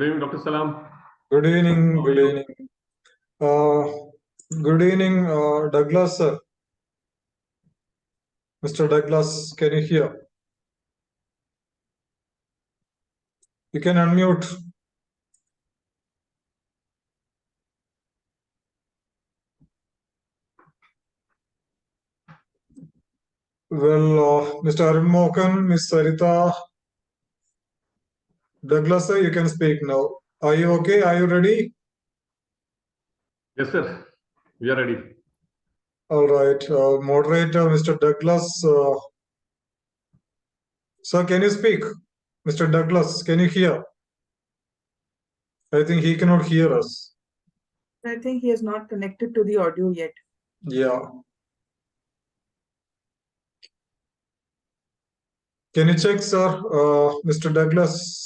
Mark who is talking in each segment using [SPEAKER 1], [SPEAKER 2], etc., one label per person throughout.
[SPEAKER 1] evening, Dr. Salam.
[SPEAKER 2] Good evening. Good evening. Good evening, Douglas, sir. Mr. Douglas, can you hear? You can unmute. Well, Mr. Arun Mohan, Ms. Sarita, Douglas, sir, you can speak now. Are you okay? Are you ready?
[SPEAKER 1] Yes, sir. We are ready.
[SPEAKER 2] All right. Moderator, Mr. Douglas. Sir, can you speak? Mr. Douglas, can you hear? I think he cannot hear us.
[SPEAKER 3] I think he is not connected to the audio yet.
[SPEAKER 2] Yeah. Can you check, sir? Mr. Douglas?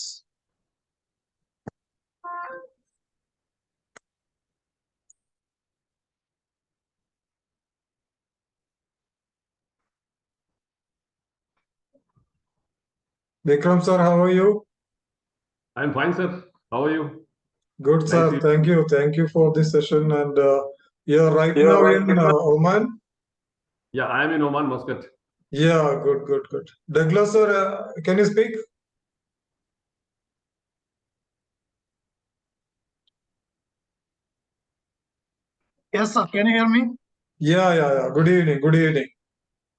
[SPEAKER 2] Vikram, sir, how are you?
[SPEAKER 1] I'm fine, sir. How are you?
[SPEAKER 2] Good, sir.
[SPEAKER 1] Nice
[SPEAKER 2] Thank you. Thank you for this session. And you're right now in Oman?
[SPEAKER 1] Yeah, I am in Oman, Muscat.
[SPEAKER 2] Yeah, good, good, good. Douglas, sir, can you speak?
[SPEAKER 4] Yes, sir. Can you hear me?
[SPEAKER 2] Yeah. Good evening. Good evening.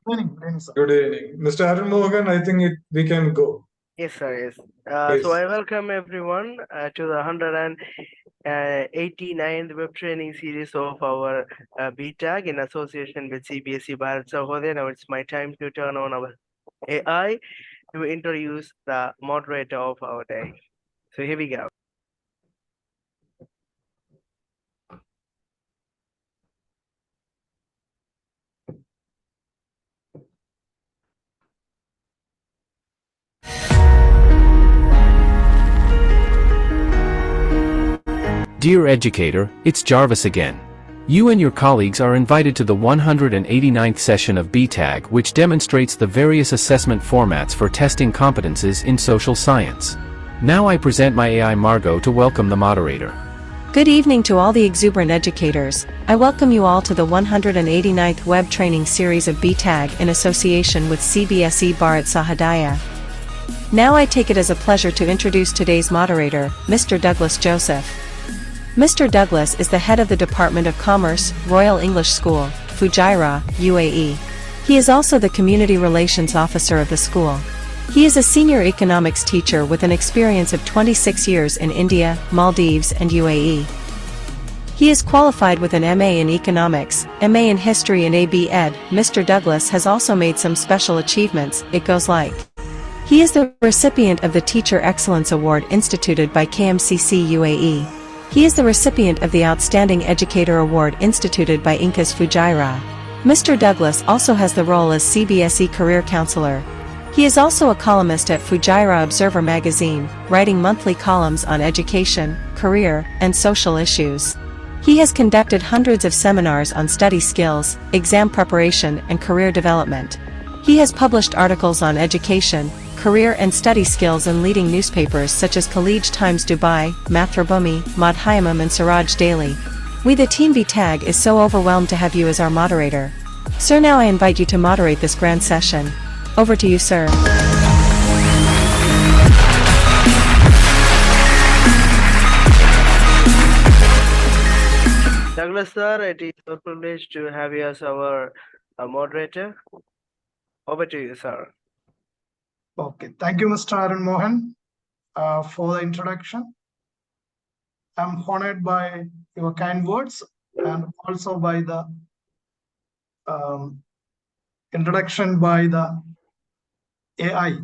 [SPEAKER 4] Good evening, sir.
[SPEAKER 2] Good evening. Mr. Arun Mohan, I think we can go.
[SPEAKER 5] Yes, sir. Yes.
[SPEAKER 2] Please.
[SPEAKER 5] So I welcome everyone to the 189th web training series of our BTAG in association with CBSE Bharat Sahodaya. Now it's my time to turn on our AI to introduce the moderator of our day. So here we go.
[SPEAKER 6] Dear educator, it's Jarvis again. You and your colleagues are invited to the 189th session of BTAG, which demonstrates the various assessment formats for testing competences in social science. Now I present my AI Margot to welcome the moderator.
[SPEAKER 7] Good evening to all the exuberant educators. I welcome you all to the 189th web training series of BTAG in association with CBSE Bharat Sahodaya. Now I take it as a pleasure to introduce today's moderator, Mr. Douglas Joseph. Mr. Douglas is the head of the Department of Commerce, Royal English School, Fujairah, UAE. He is also the Community Relations Officer of the school. He is a senior economics teacher with an experience of 26 years in India, Maldives and UAE. He is qualified with an MA in Economics, MA in History and AB Ed. Mr. Douglas has also made some special achievements. It goes like: he is the recipient of the Teacher Excellence Award instituted by KMCC UAE. He is the recipient of the Outstanding Educator Award instituted by Incas Fujairah. Mr. Douglas also has the role as CBSE Career Counselor. He is also a columnist at Fujairah Observer magazine, writing monthly columns on education, career, and social issues. He has conducted hundreds of seminars on study skills, exam preparation, and career development. He has published articles on education, career and study skills in leading newspapers such as Khaleej Times Dubai, Mathrubhumi, Madhyamam and Siraj Daily. We the Team BTAG is so overwhelmed to have you as our moderator. Sir, now I invite you to moderate this grand session. Over to you, sir.
[SPEAKER 5] Douglas sir, it is our privilege to have you as our moderator. Over to you, sir.
[SPEAKER 4] Okay. Thank you, Mr. Arun Mohan, for the introduction. I'm honored by your kind words and also by the introduction by the AI.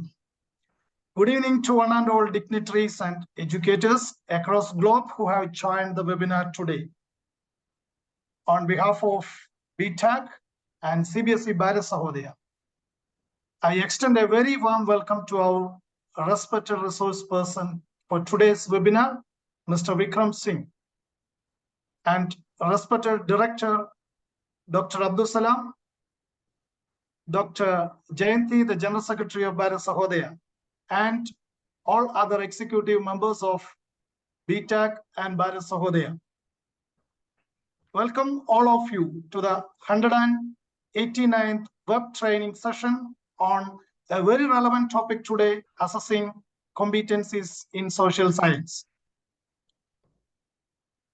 [SPEAKER 4] Good evening to one and all dignitaries and educators across the globe who have joined the webinar today. On behalf of BTAG and CBSE Bharat Sahodaya, I extend a very warm welcome to our respected resource person for today's webinar, Mr. Vikram Singh, and respected Director, Dr. Abdul Salam, Dr. Jayanti, the General Secretary of Bharat Sahodaya, and all other executive members of BTAG and Bharat Sahodaya. Welcome all of you to the 189th web training session on a very relevant topic today, assessing competencies in social science.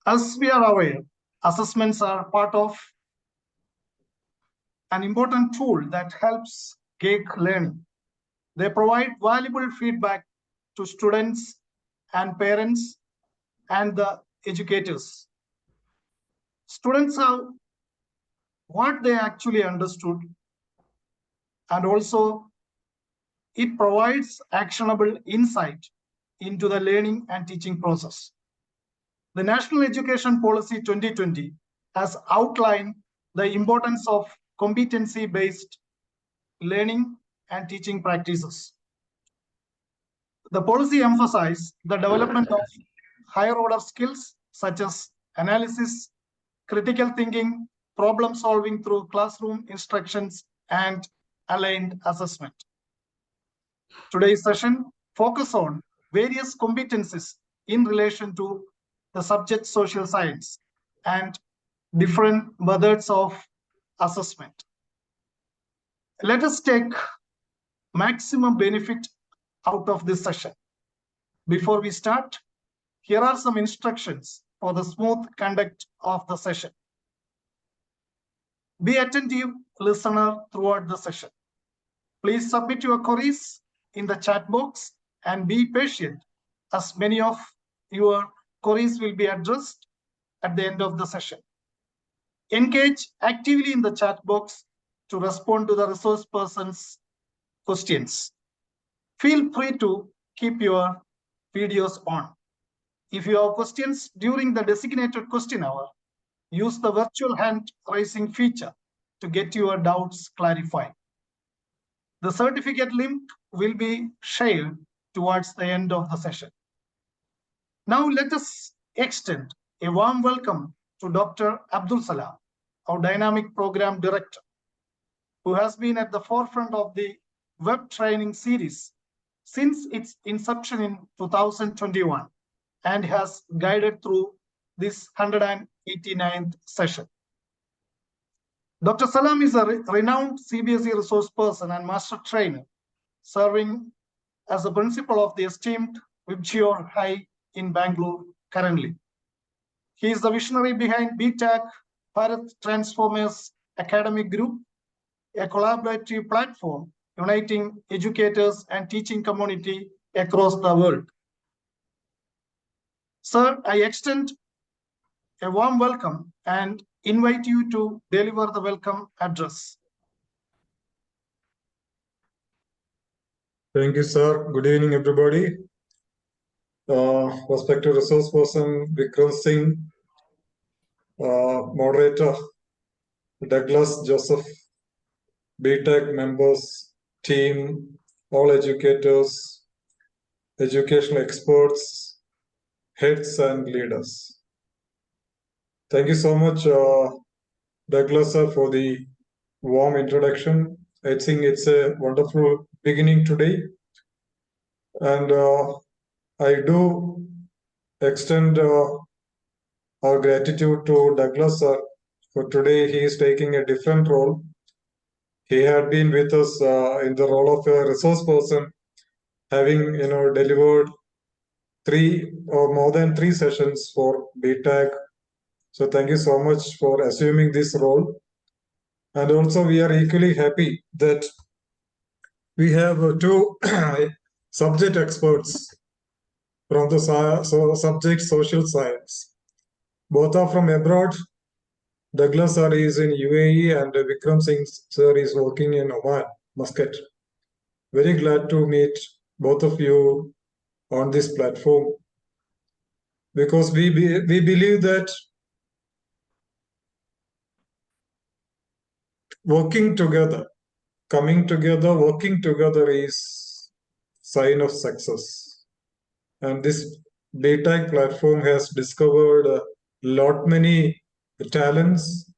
[SPEAKER 4] As we are aware, assessments are part of an important tool that helps gauge learning. They provide valuable feedback to students and parents and the educators. Students have what they actually understood, and also it provides actionable insight into the learning and teaching process. The National Education Policy 2020 has outlined the importance of competency-based learning and teaching practices. The policy emphasizes the development of higher order skills such as analysis, critical thinking, problem solving through classroom instructions, and aligned assessment. Today's session focuses on various competencies in relation to the subject social science and different methods of assessment. Let us take maximum benefit out of this session. Before we start, here are some instructions for the smooth conduct of the session. Be attentive listener throughout the session. Please submit your queries in the chat box and be patient, as many of your queries will be addressed at the end of the session. Engage actively in the chat box to respond to the resource person's questions. Feel free to keep your videos on. If you have questions during the designated question hour, use the virtual hand raising feature to get your doubts clarified. The certificate link will be shared towards the end of the session. Now let us extend a warm welcome to Dr. Abdul Salam, our Dynamic Program Director, who has been at the forefront of the web training series since its inception in 2021 and has guided through this 189th session. Dr. Salam is a renowned CBSE resource person and master trainer, serving as the principal of the esteemed Vibgyor High in Bangalore currently. He is the visionary behind BTAG, Bharat Transformers Academic Group, a collaborative platform uniting educators and teaching community across the world. Sir, I extend a warm welcome and invite you to deliver the welcome address.
[SPEAKER 2] Thank you, sir. Good evening, everybody. Respected resource person Vikram Singh, moderator Douglas, Joseph, BTEC members, team, all educators, educational experts, heads and leaders. Thank you so much, Douglas, sir, for the warm introduction. I think it's a wonderful beginning today. And I do extend our gratitude to Douglas, sir, for today. He is taking a different role. He had been with us in the role of a resource person, having delivered 3 or more than 3 sessions for BTAG. So thank you so much for assuming this role. And also we are equally happy that we have 2 subject experts from the subject social science. Both are from abroad. Douglas sir is in UAE and Vikram Singh sir is working in Oman, Muscat. Very glad to meet both of you on this platform, because we believe that working together, coming together, working together is sign of success. And this BTAG platform has discovered a lot many talents,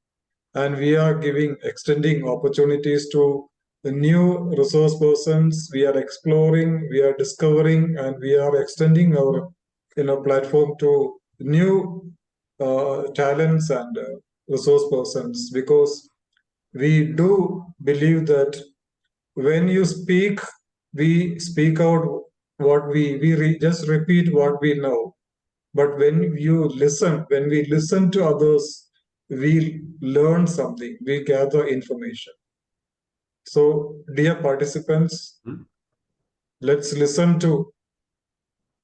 [SPEAKER 2] and we are extending opportunities to the new resource persons. We are exploring, we are discovering, and we are extending our platform to new talents and resource persons, because we do believe that when you speak, we speak out what we just repeat what we know. But when we listen to others, we learn something, we gather information. So, dear participants, let's listen to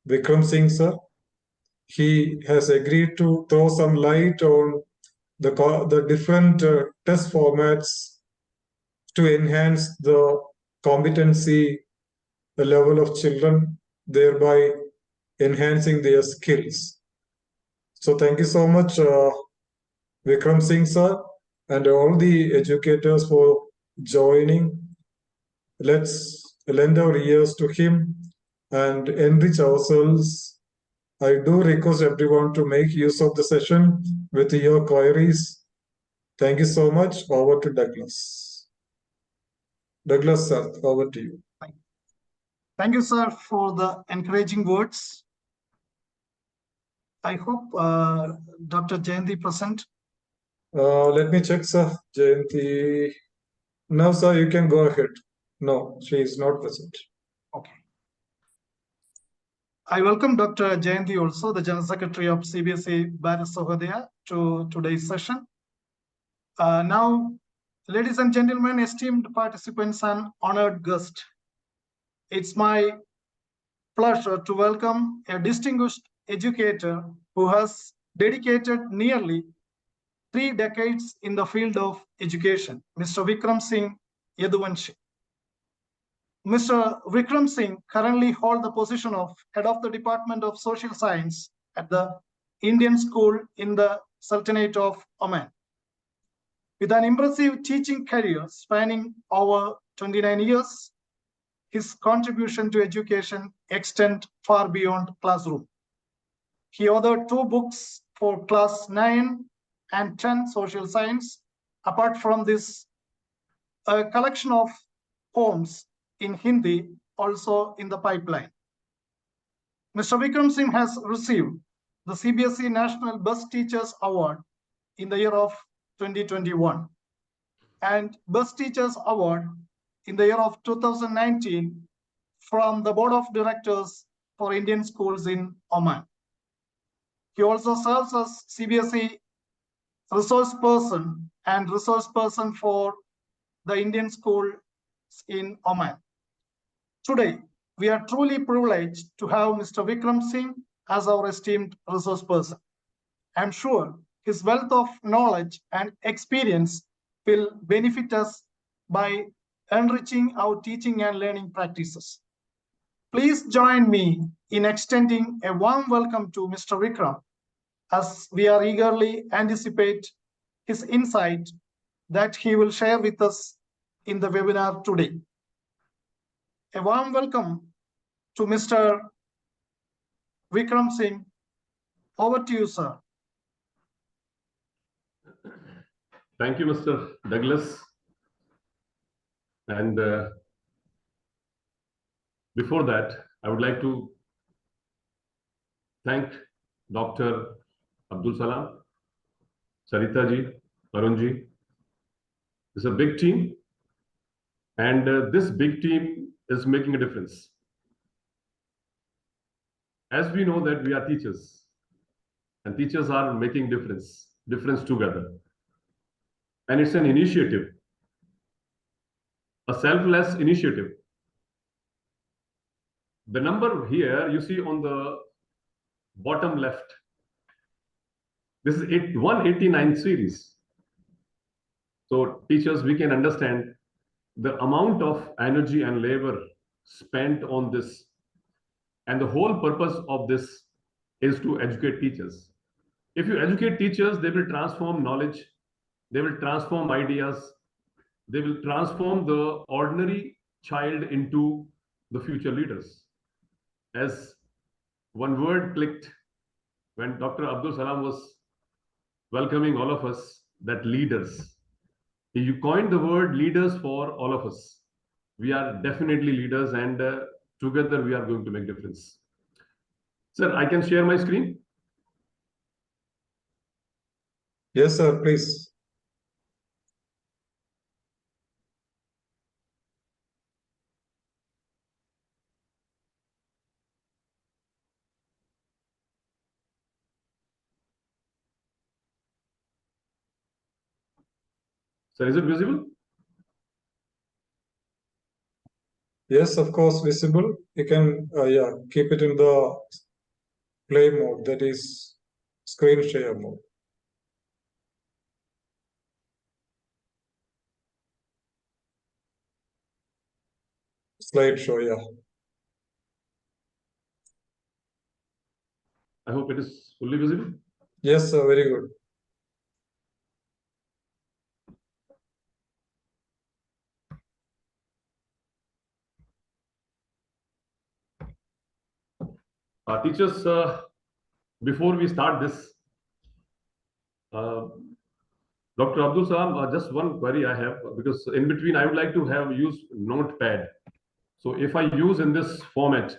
[SPEAKER 2] Vikram Singh sir. He has agreed to throw some light on the different test formats to enhance the competency level of children, thereby enhancing their skills. So thank you so much, Vikram Singh sir, and all the educators for joining. Let's lend our ears to him and enrich ourselves. I do request everyone to make use of the session with your queries. Thank you so much. Over to Douglas. Douglas sir, over to you.
[SPEAKER 4] Thank you, sir, for the encouraging words. I hope Dr. Jayanti present.
[SPEAKER 2] Let me check, sir. Jayanti. No, sir, you can go ahead. No, she is not present.
[SPEAKER 4] Okay. I welcome Dr. Jayanti also, the General Secretary of CBSE Bharat Sahodaya, to today's session. Now, ladies and gentlemen, esteemed participants and honored guests, it's my pleasure to welcome a distinguished educator who has dedicated nearly 3 decades in the field of education, Mr. Vikram Singh Yaduvanshi. Mr. Vikram Singh currently holds the position of Head of the Department of Social Science at the Indian School in the Sultanate of Oman. With an impressive teaching career spanning over 29 years, his contribution to education extends far beyond classroom. He authored 2 books for class 9 and 10 social science. Apart from this, a collection of poems in Hindi also in the pipeline. Mr. Vikram Singh has received the CBSE National Best Teachers Award in the year of 2021 and Best Teachers Award in the year of 2019 from the Board of Directors for Indian Schools in Oman. He also serves as CBSE resource person and resource person for the Indian School in Oman. Today, we are truly privileged to have Mr. Vikram Singh as our esteemed resource person. I'm sure his wealth of knowledge and experience will benefit us by enriching our teaching and learning practices. Please join me in extending a warm welcome to Mr. Vikram, as we are eagerly anticipate his insight that he will share with us in the webinar today. A warm welcome to Mr. Vikram Singh. Over to you, sir.
[SPEAKER 1] Thank you, Mr. Douglas. And before that, I would like to thank Dr. Abdul Salam, Sarita ji, Arun ji. It's a big team, and this big team is making a difference. As we know that we are teachers, and teachers are making difference together. And it's an initiative, a selfless initiative. The number here you see on the bottom left, this is 189 series. So teachers, we can understand the amount of energy and labor spent on this. And the whole purpose of this is to educate teachers. If you educate teachers, they will transform knowledge, they will transform ideas, they will transform the ordinary child into the future leaders. As one word clicked when Dr. Abdul Salam was welcoming all of us, that leaders. You coined the word leaders for all of us. We are definitely leaders, and together we are going to make difference. Sir, I can share my screen.
[SPEAKER 2] Yes, sir, please.
[SPEAKER 1] Sir, is it visible?
[SPEAKER 2] Yes, of course, visible. You can, yeah, keep it in the play mode, that is screen share mode. Slideshow, yeah.
[SPEAKER 1] I hope it is fully visible.
[SPEAKER 2] Yes, sir, very good.
[SPEAKER 1] Teachers, before we start this, Dr. Abdul Salam, just one query I have, because in between I would like to have use notepad. So if I use in this format,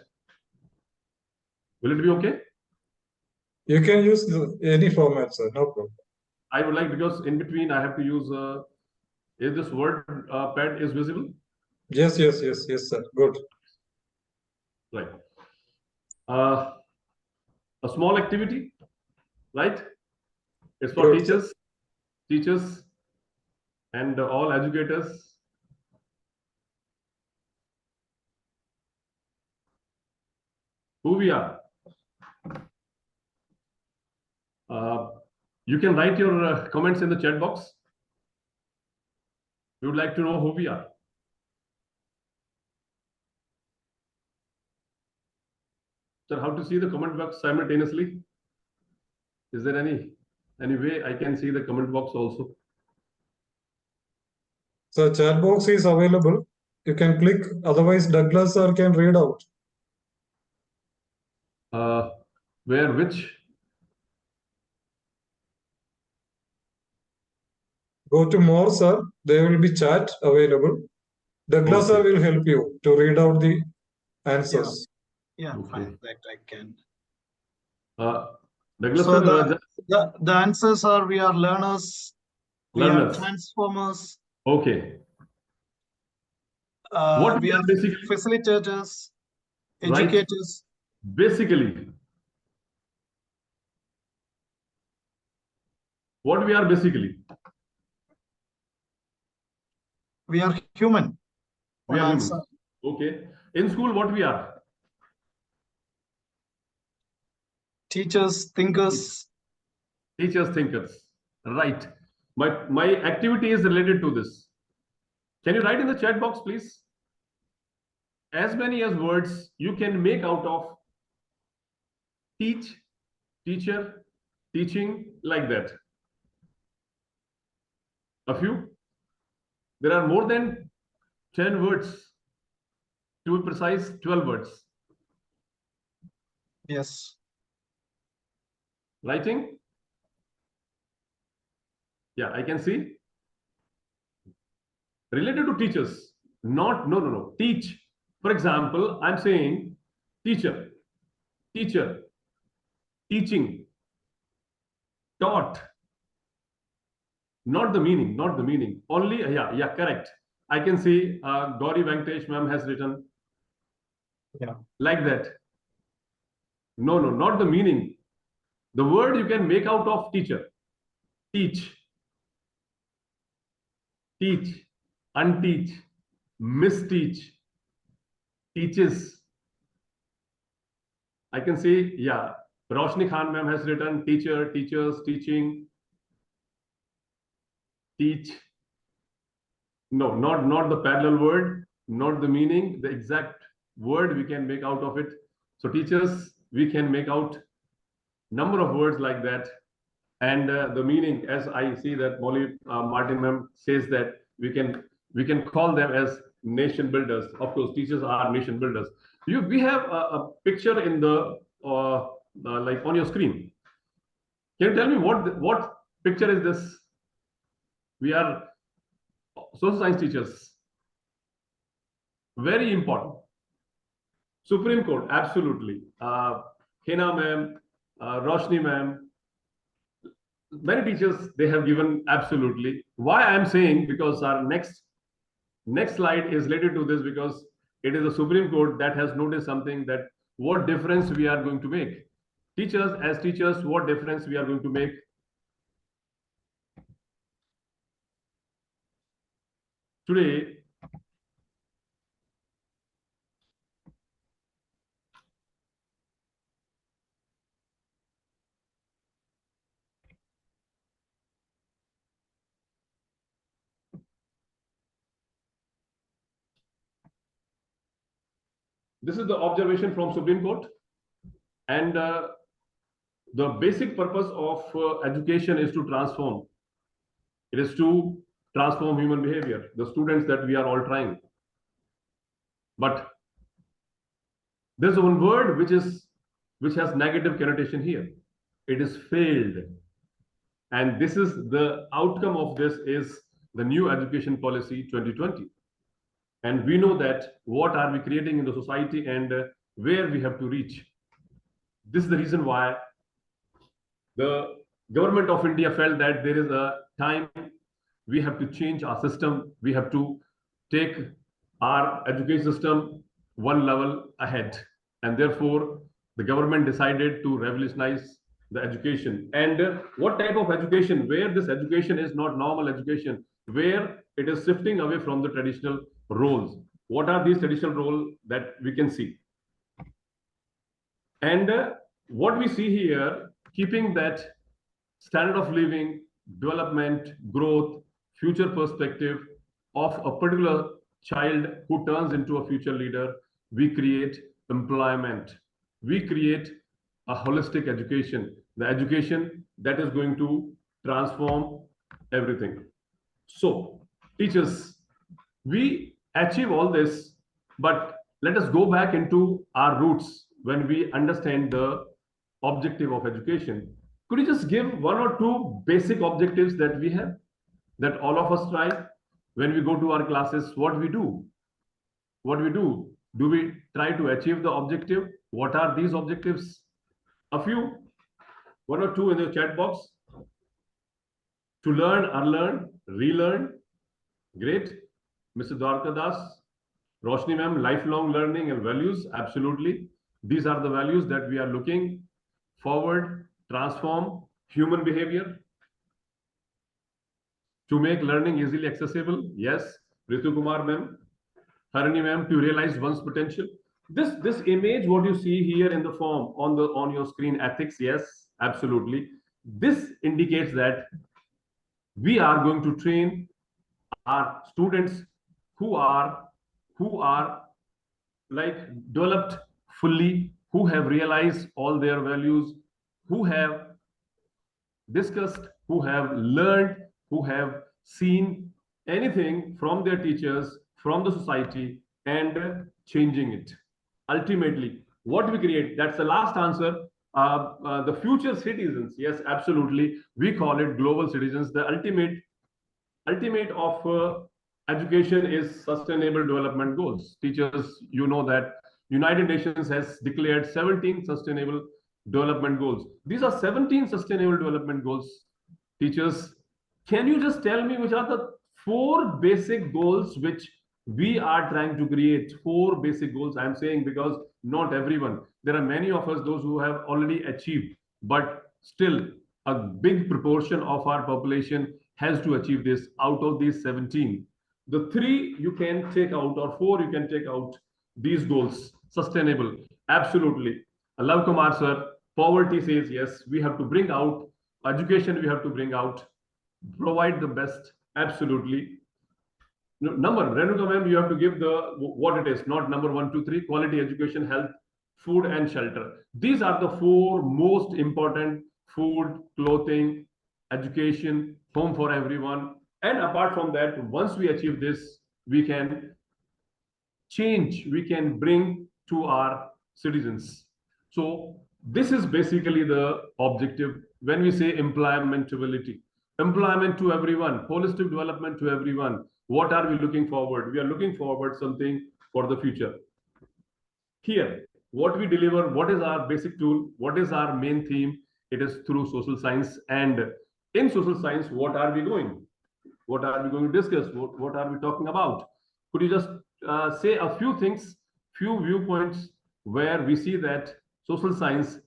[SPEAKER 1] will it be okay?
[SPEAKER 2] You can use any format, sir, no problem.
[SPEAKER 1] I would like, because in between I have to use, is this word pad is visible?
[SPEAKER 2] Yes, yes, yes, yes, sir. Good.
[SPEAKER 1] Right. A small activity, right? It's for
[SPEAKER 2] Good, sir.
[SPEAKER 1] teachers and all educators. Who we are. You can write your comments in the chat box. We would like to know who we are. Sir, how to see the comment box simultaneously? Is there any way I can see the comment box also?
[SPEAKER 2] So chat box is available. You can click, otherwise Douglas sir can read out.
[SPEAKER 1] Where, which?
[SPEAKER 2] Go to more, sir. There will be chat available. Douglas sir
[SPEAKER 1] Okay.
[SPEAKER 2] will help you to read out the answers.
[SPEAKER 4] Yeah,
[SPEAKER 1] Okay.
[SPEAKER 4] fine, that I can.
[SPEAKER 1] Douglas
[SPEAKER 4] So
[SPEAKER 1] sir,
[SPEAKER 4] the answers are: we are learners, we are
[SPEAKER 1] learners.
[SPEAKER 4] transformers,
[SPEAKER 1] Okay. What
[SPEAKER 4] we
[SPEAKER 1] we
[SPEAKER 4] are
[SPEAKER 1] are basically,
[SPEAKER 4] facilitators,
[SPEAKER 1] right?
[SPEAKER 4] educators.
[SPEAKER 1] Basically, what we are basically?
[SPEAKER 4] We are human.
[SPEAKER 1] We
[SPEAKER 4] One
[SPEAKER 1] are
[SPEAKER 4] answer.
[SPEAKER 1] humans. Okay. In school, what we are?
[SPEAKER 4] Teachers, thinkers.
[SPEAKER 1] Teachers, thinkers. Right. My activity is related to this. Can you write in the chat box, please? As many as words you can make out of teach, teacher, teaching, like that. A few. There are more than 10 words. To be precise, 12 words.
[SPEAKER 4] Yes.
[SPEAKER 1] Writing? Yeah, I can see. Related to teachers. Not, no. Teach. For example, I'm saying teacher, teacher, teaching, taught. Not the meaning. Only, yeah, correct. I can see Gauri Venkatesh ma'am has written.
[SPEAKER 4] Yeah.
[SPEAKER 1] Like that. No, not the meaning. The word you can make out of teacher. Teach, teach, unteach, misteach, teaches. I can see, yeah. Roshni Khan ma'am has written teacher, teachers, teaching, teach. No, not the parallel word, not the meaning, the exact word we can make out of it. So teachers, we can make out number of words like that. And the meaning, as I see that Molly Martin ma'am says that we can call them as nation builders. Of course, teachers are nation builders. We have a picture in the like on your screen. Can you tell me what picture is this? We are social science teachers. Very important. Supreme Court, absolutely. Hena ma'am, Roshni ma'am, many teachers, they have given absolutely. Why I'm saying, because our next slide is related to this, because it is the Supreme Court that has noticed something, that what difference we are going to make. Teachers, as teachers, what difference we are going to make. Today, this is the observation from Supreme Court, and the basic purpose of education is to transform. It is to transform human behavior, the students that we are all trying. But there's one word which has negative connotation here. It is failed. And this is the outcome of this is the new education policy 2020. And we know that what are we creating in the society and where we have to reach. This is the reason why the government of India felt that there is a time we have to change our system. We have to take our education system one level ahead. And therefore, the government decided to revolutionize the education. And what type of education? Where this education is not normal education, where it is shifting away from the traditional roles. What are these traditional roles that we can see? And what we see here, keeping that standard of living, development, growth, future perspective of a particular child who turns into a future leader, we create employment. We create a holistic education, the education that is going to transform everything. So, teachers, we achieve all this, but let us go back into our roots when we understand the objective of education. Could you just give one or two basic objectives that we have, that all of us try when we go to our classes? What we do? What we do? Do we try to achieve the objective? What are these objectives? A few, one or two in the chat box. To learn, unlearn, relearn. Great. Mr. Dwarka Das, Roshni ma'am, lifelong learning and values. Absolutely. These are the values that we are looking forward, transform human behavior. To make learning easily accessible. Yes. Ritu Kumar ma'am, Harini ma'am, to realize one's potential. This image, what you see here in the form on your screen, ethics, yes, absolutely. This indicates that we are going to train our students who are like developed fully, who have realized all their values, who have discussed, who have learned, who have seen anything from their teachers, from the society, and changing it. Ultimately, what we create, that's the last answer. The future citizens, yes, absolutely. We call it global citizens. The ultimate of education is sustainable development goals. Teachers, you know that United Nations has declared 17 sustainable development goals. These are 17 sustainable development goals. Teachers, can you just tell me which are the 4 basic goals which we are trying to create? 4 basic goals I'm saying, because not everyone, there are many of us, those who have already achieved, but still a big proportion of our population has to achieve this. Out of these 17, the 3 you can take out, or 4 you can take out these goals. Sustainable, absolutely. Love Kumar sir, poverty says yes, we have to bring out education, we have to bring out, provide the best, absolutely. Number, Renuka ma'am, you have to give the what it is, not number 1, 2, 3, quality education, health, food and shelter. These are the 4 most important: food, clothing, education, home for everyone. And apart from that, once we achieve this, we can change, we can bring to our citizens. So this is basically the objective when we say employmentability. Employment to everyone, holistic development to everyone. What are we looking forward? We are looking forward something for the future. Here, what we deliver, what is our basic tool, what is our main theme? It is through social science. And in social science, what are we going? What are we going to discuss? What are we talking about? Could you just say a few things, few viewpoints where we see that social science,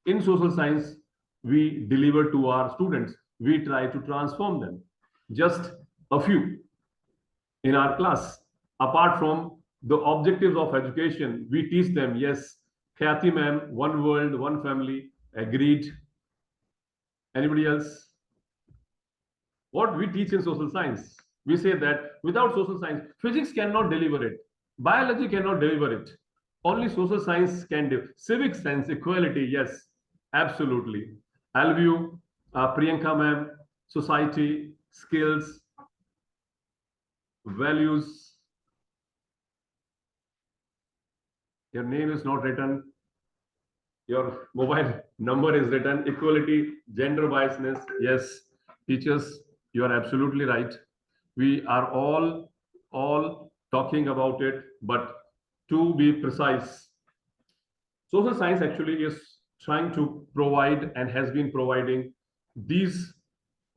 [SPEAKER 1] in social science, we deliver to our students, we try to transform them. Just a few in our class. Apart from the objectives of education, we teach them, yes, Khyati ma'am, one world, one family, agreed. Anybody else? What we teach in social science, we say that without social science, physics cannot deliver it, biology cannot deliver it, only social science can do. Civic sense, equality, yes, absolutely. Alview, Priyanka ma'am, society, skills, values. Your name is not written, your mobile number is written. Equality, gender biasness, yes. Teachers, you are absolutely right. We are all talking about it, but to be precise, social science actually is trying to provide and has been providing these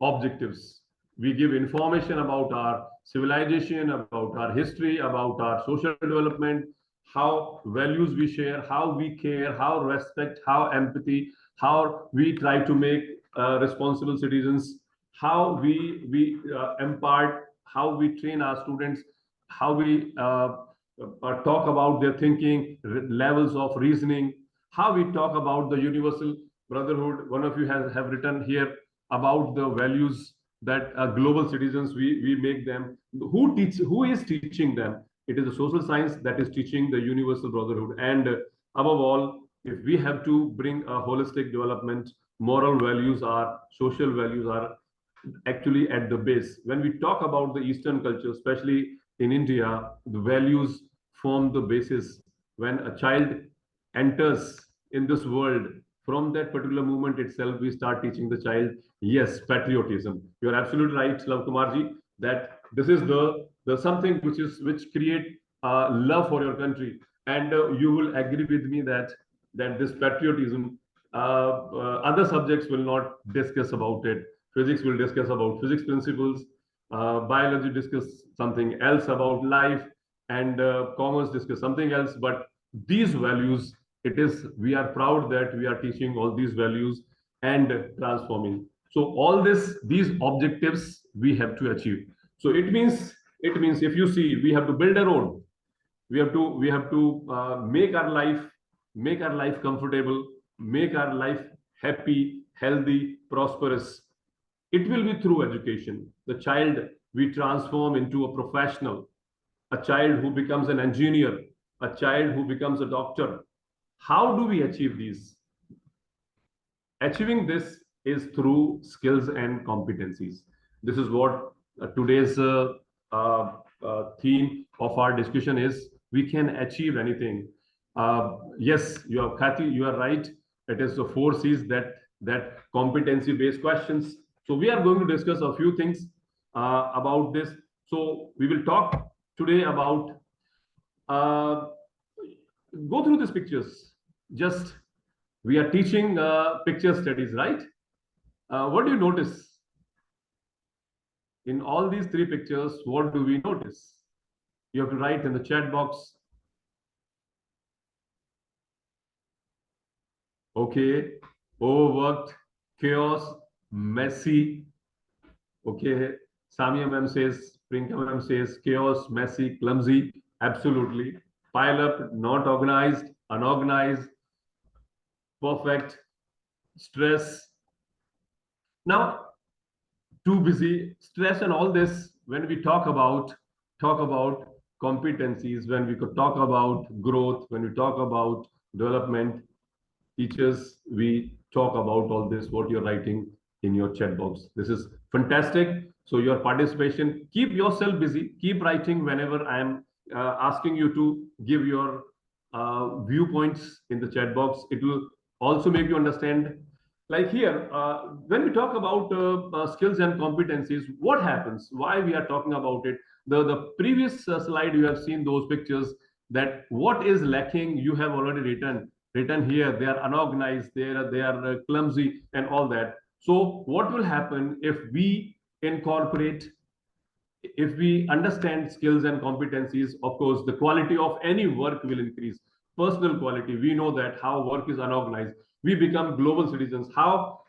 [SPEAKER 1] objectives. We give information about our civilization, about our history, about our social development, how values we share, how we care, how respect, how empathy, how we try to make responsible citizens, how we impart, how we train our students, how we talk about their thinking, levels of reasoning, how we talk about the universal brotherhood. One of you has have written here about the values that global citizens we make them. Who is teaching them? It is the social science that is teaching the universal brotherhood. And above all, if we have to bring a holistic development, moral values are, social values are actually at the base. When we talk about the Eastern culture, especially in India, the values form the basis. When a child enters in this world, from that particular moment itself, we start teaching the child, yes, patriotism. You're absolutely right, Lav Kumarji, that this is the something which create love for your country. And you will agree with me that this patriotism, other subjects will not discuss about it. Physics will discuss about physics principles, biology discuss something else about life, and commerce discuss something else. But these values, it is, we are proud that we are teaching all these values and transforming. So all these objectives we have to achieve. So it means if you see, we have to build a road, we have to make our life comfortable, make our life happy, healthy, prosperous. It will be through education. The child we transform into a professional, a child who becomes an engineer, a child who becomes a doctor. How do we achieve these? Achieving this is through skills and competencies. This is what today's theme of our discussion is. We can achieve anything. Yes, you are, Kathy, you are right. It is the 4 C's, that competency-based questions. So we are going to discuss a few things about this. So we will talk today about, go through these pictures. Just, we are teaching picture studies, right? What do you notice? In all these 3 pictures, what do we notice? You have to write in the chat box. Okay, overworked, chaos, messy. Okay, Samia ma'am says, Prinka ma'am says, chaos, messy, clumsy. Absolutely. Pile up, not organized, unorganized, perfect, stress. Now, too busy, stress, and all this. When we talk about competencies, when we could talk about growth, when we talk about development, teachers, we talk about all this, what you're writing in your chat box. This is fantastic. So your participation, keep yourself busy, keep writing whenever I am asking you to give your viewpoints in the chat box. It will also make you understand. Like here, when we talk about skills and competencies, what happens? Why we are talking about it? The previous slide, you have seen those pictures. that what is lacking you have already written here. They are unorganized, they are clumsy and all that. So what will happen if we incorporate, if we understand skills and competencies, of course, the quality of any work will increase. Personal quality, we know that how work is unorganized, we become global citizens. How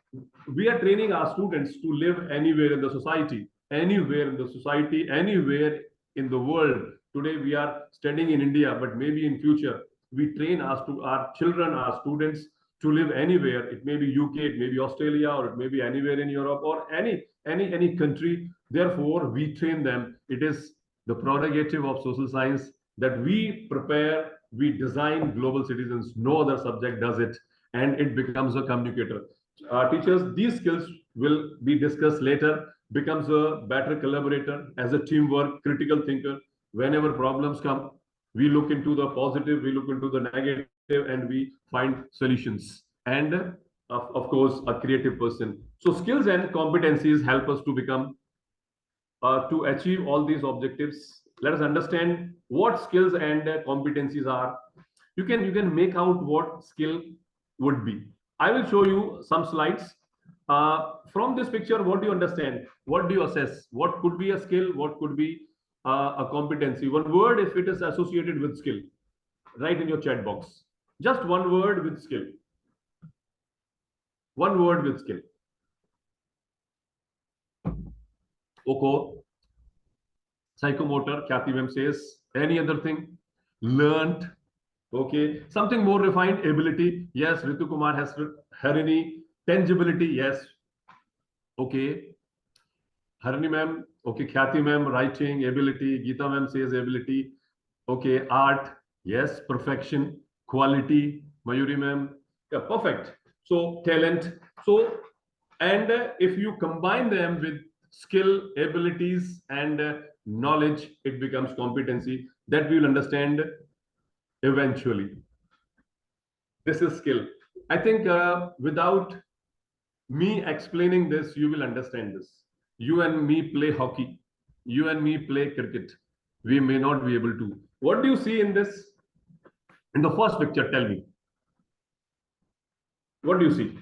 [SPEAKER 1] we are training our students to live anywhere in the society, anywhere in the society, anywhere in the world. Today we are studying in India, but maybe in future we train our children, our students to live anywhere. It may be UK, it may be Australia, or it may be anywhere in Europe, or any country. Therefore, we train them. It is the prerogative of social science that we prepare, we design global citizens. No other subject does it, and it becomes a communicator. Teachers, these skills will be discussed later. Becomes a better collaborator, as a teamwork, critical thinker. Whenever problems come, we look into the positive, we look into the negative, and we find solutions. And of course, a creative person. So skills and competencies help us to become, to achieve all these objectives. Let us understand what skills and competencies are. You can make out what skill would be. I will show you some slides. From this picture, what do you understand? What do you assess? What could be a skill? What could be a competency? One word if it is associated with skill. Write in your chat box. Just one word with skill. One word with skill. Okay. Psychomotor, Kathy Mem says. Any other thing? Learned. Okay. Something more refined. Ability. Yes. Ritu Kumar has Harini. Tangibility. Yes. Okay. Harini ma'am. Okay. Kathy ma'am. Writing. Ability. Geeta ma'am says ability. Okay. Art. Yes. Perfection. Quality. Mayuri ma'am. Yeah, perfect. So talent. So, and if you combine them with skill, abilities, and knowledge, it becomes competency that we will understand eventually. This is skill. I think without me explaining this, you will understand this. You and me play hockey. You and me play cricket. We may not be able to. What do you see in this? In the first picture, tell me. What do you see?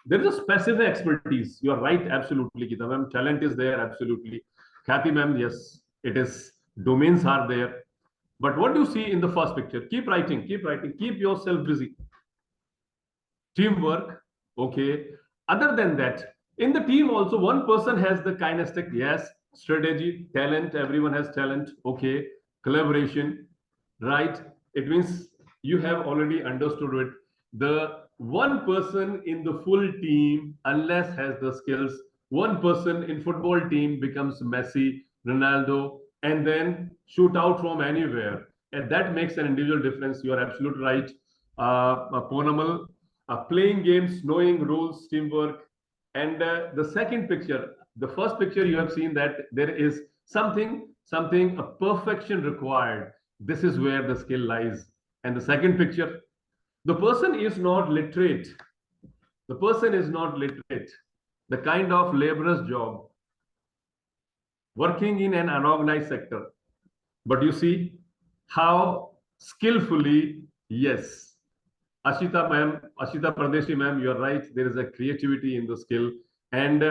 [SPEAKER 1] There is a specific expertise. You are right, absolutely, Geeta ma'am. Talent is there, absolutely. Kathy ma'am, yes, it is. Domains are there. But what do you see in the first picture? Keep writing, keep yourself busy. Teamwork, okay. Other than that, in the team also, one person has the kinesthetic, yes. Strategy, talent, everyone has talent, okay. Collaboration, right? It means you have already understood it. The one person in the full team, unless has the skills, one person in football team becomes Messi, Ronaldo, and then shoot out from anywhere. And that makes an individual difference. You are absolutely right. Ponamal, playing games, knowing rules, teamwork. And the second picture, the first picture you have seen that there is something, a perfection required. This is where the skill lies. And the second picture, the person is not literate. The person is not literate. The kind of laborer's job, working in an unorganized sector. But you see how skillfully, yes. Ashita Pradeshi ma'am, you are right. There is a creativity in the skill. And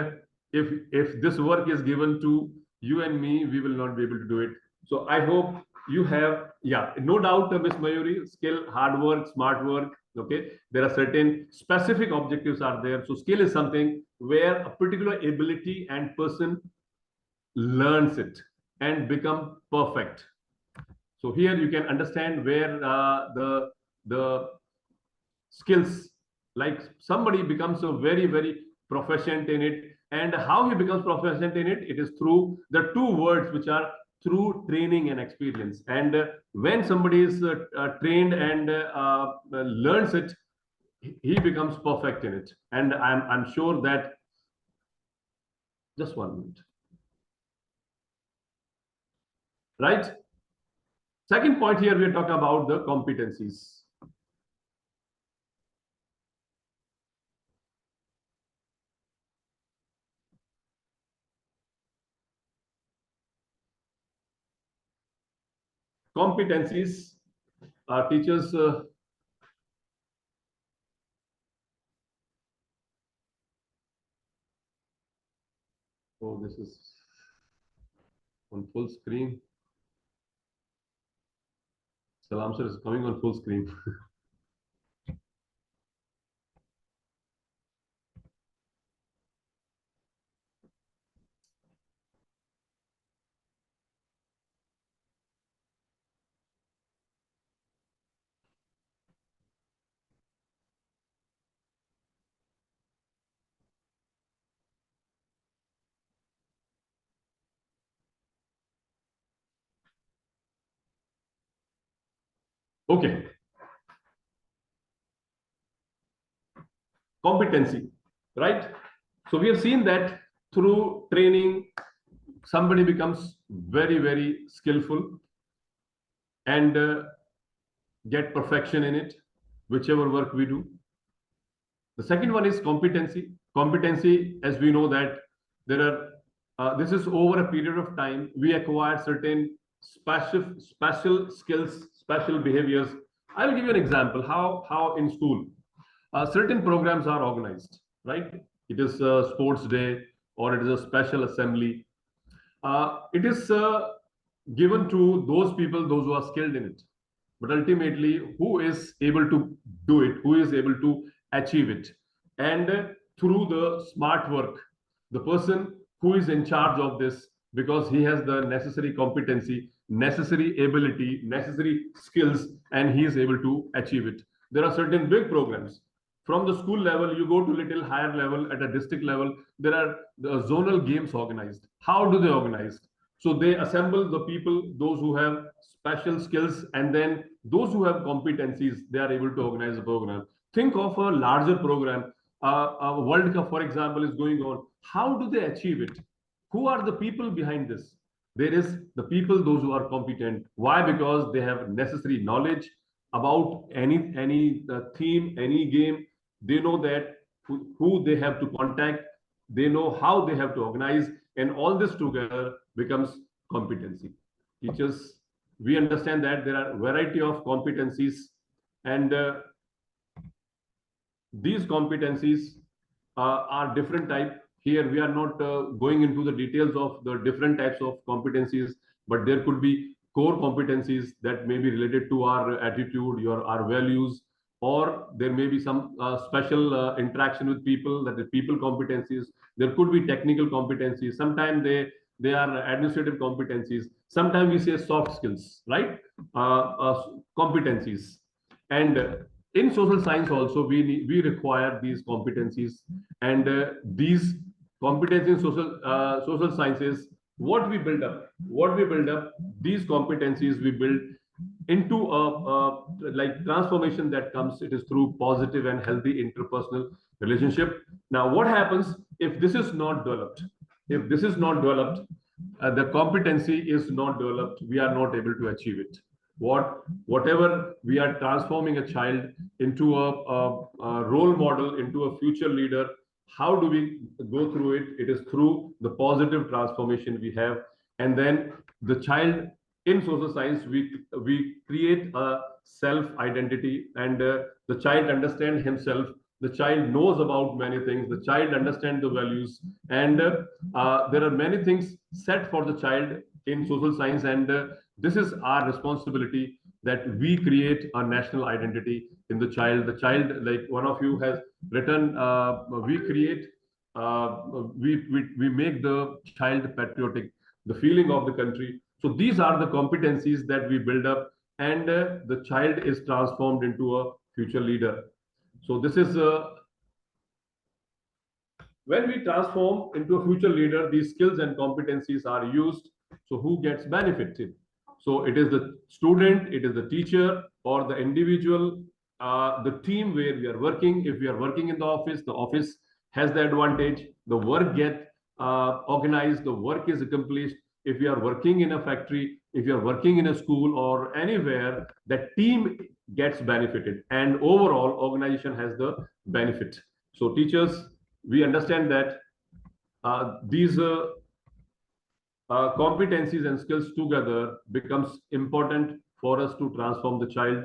[SPEAKER 1] if this work is given to you and me, we will not be able to do it. So I hope you have, yeah, no doubt, Miss Mayuri, skill, hard work, smart work. Okay, there are certain specific objectives are there. So skill is something where a particular ability and person learns it and become perfect. So here you can understand where the skills, like somebody becomes a very proficient in it, and how he becomes proficient in it, it is through the two words which are through training and experience. And when somebody is trained and learns it, he becomes perfect in it. And I'm sure that, just 1 minute, right? Second point here, we talk about the competencies. Competencies, teachers oh, this is on full screen. Salam sir is coming on full screen. Okay. Competency, right? So we have seen that through training, somebody becomes very, very skillful and get perfection in it, whichever work we do. The second one is competency. Competency, as we know that there are, this is over a period of time, we acquire certain special skills, special behaviors. I'll give you an example, how in school, certain programs are organized, right? It is a sports day or it is a special assembly. It is given to those people, those who are skilled in it. But ultimately, who is able to do it? Who is able to achieve it? And through the smart work, the person who is in charge of this, because he has the necessary competency, necessary ability, necessary skills, and he is able to achieve it. There are certain big programs. From the school level, you go to little higher level at a district level. There are the zonal games organized. How do they organize? So they assemble the people, those who have special skills, and then those who have competencies, they are able to organize a program. Think of a larger program. A World Cup, for example, is going on. How do they achieve it? Who are the people behind this? There is the people, those who are competent. Why? Because they have necessary knowledge about any theme, any game. They know that who they have to contact. They know how they have to organize, and all this together becomes competency. Teachers, we understand that there are variety of competencies, and these competencies are different type. Here we are not going into the details of the different types of competencies, but there could be core competencies that may be related to our attitude, our values, or there may be some special interaction with people, that the people competencies. There could be technical competencies. Sometimes they are administrative competencies. Sometimes we say soft skills, right? Competencies. And in social science also, we require these competencies, and these competencies in social sciences, what we build up, these competencies we build into a like transformation that comes. It is through positive and healthy interpersonal relationship. Now what happens if this is not developed? If this is not developed, the competency is not developed, we are not able to achieve it. Whatever we are transforming a child into a role model, into a future leader, how do we go through it? It is through the positive transformation we have. And then the child, in social science, we create a self identity, and the child understands himself. The child knows about many things. The child understands the values, and there are many things set for the child in social science, and this is our responsibility, that we create a national identity in the child. The child, like one of you has written, we create, we make the child patriotic, the feeling of the country. So these are the competencies that we build up, and the child is transformed into a future leader. So this is when we transform into a future leader, these skills and competencies are used. So who gets benefited? So it is the student, it is the teacher, or the individual, the team where we are working. If we are working in the office has the advantage. The work get organized, the work is accomplished. If you are working in a factory, if you are working in a school or anywhere, the team gets benefited, and overall organization has the benefit. So teachers, we understand that these competencies and skills together becomes important for us to transform the child.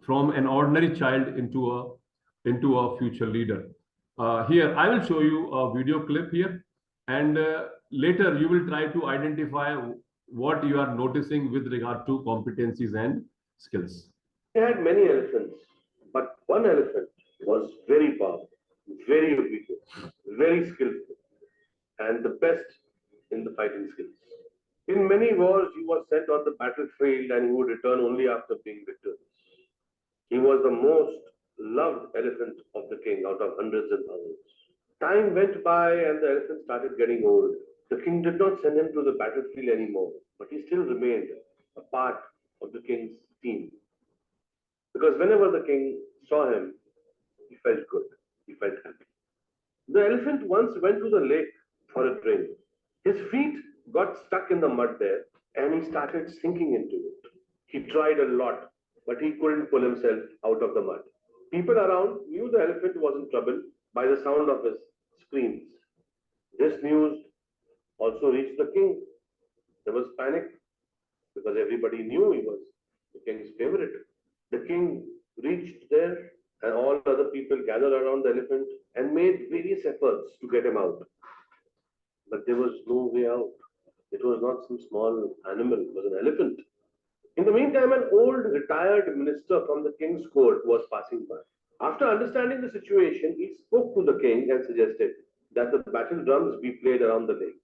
[SPEAKER 1] from an ordinary child into a future leader. Here, I will show you a video clip here, and later you will try to identify what you are noticing with regard to competencies and skills.
[SPEAKER 8] They had many elephants, but one elephant was very powerful, very obedient, very skillful, and the best in the fighting skills. In many wars, he was sent on the battlefield and he would return only after being victorious. He was the most loved elephant of the king out of hundreds and thousands. Time went by and the elephant started getting old. The king did not send him to the battlefield anymore, but he still remained a part of the king's team. Because whenever the king saw him, he felt good, he felt happy. The elephant once went to the lake for a drink. His feet got stuck in the mud there and he started sinking into it. He tried a lot, but he couldn't pull himself out of the mud. People around knew the elephant was in trouble by the sound of his screams. This news also reached the king. There was panic because everybody knew he was the king's favorite. The king reached there and all other people gathered around the elephant and made various efforts to get him out. But there was no way out. It was not some small animal, it was an elephant. In the meantime, an old retired minister from the king's court was passing by. After understanding the situation, he spoke to the king and suggested that the battle drums be played around the lake.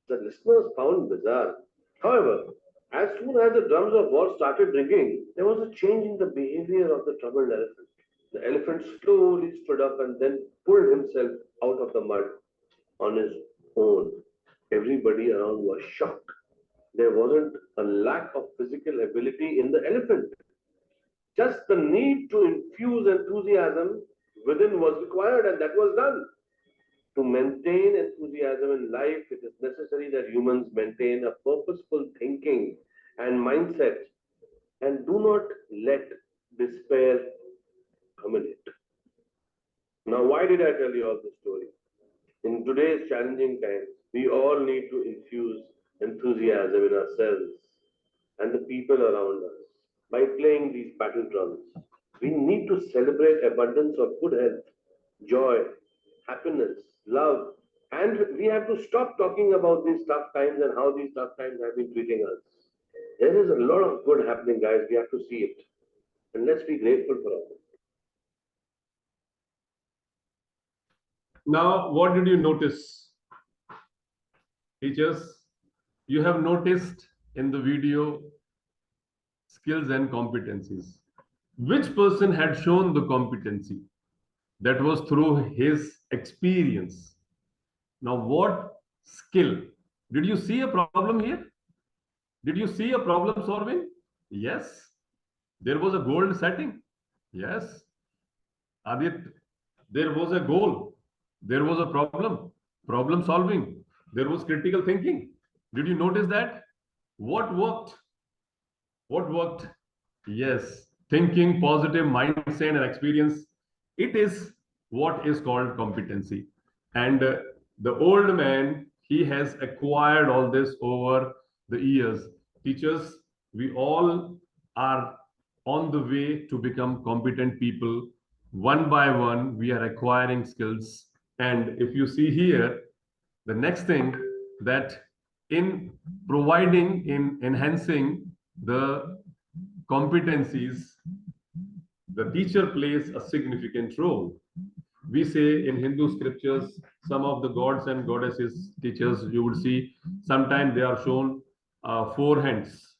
[SPEAKER 8] The listeners found bizarre. However, as soon as the drums of war started ringing, there was a change in the behavior of the troubled elephant. The elephant slowly stood up and then pulled himself out of the mud on his own. Everybody around was shocked. There wasn't a lack of physical ability in the elephant. Just the need to infuse enthusiasm within was required, and that was done. To maintain enthusiasm in life, it is necessary that humans maintain a purposeful thinking and mindset and do not let despair come in it. Now, why did I tell you all this story? In today's challenging times, we all need to infuse enthusiasm in ourselves and the people around us by playing these battle drums. We need to celebrate abundance of good health, joy, happiness, love, and we have to stop talking about these tough times and how these tough times have been treating us. There is a lot of good happening, guys. We have to see it. And let's be grateful for all.
[SPEAKER 1] Now, what did you notice? Teachers, you have noticed in the video skills and competencies. Which person had shown the competency? That was through his experience. Now, what skill? Did you see a problem here? Did you see a problem solving? Yes. There was a goal setting. Yes. Adit, there was a goal. There was a problem solving. There was critical thinking. Did you notice that? What worked? What worked? Yes. Thinking, positive mindset and experience. It is what is called competency. And the old man, he has acquired all this over the years. Teachers, we all are on the way to become competent people. One by one, we are acquiring skills. And if you see here, the next thing that in providing, in enhancing the competencies, the teacher plays a significant role. We say in Hindu scriptures, some of the gods and goddesses, teachers, you would see, sometimes they are shown 4 hands.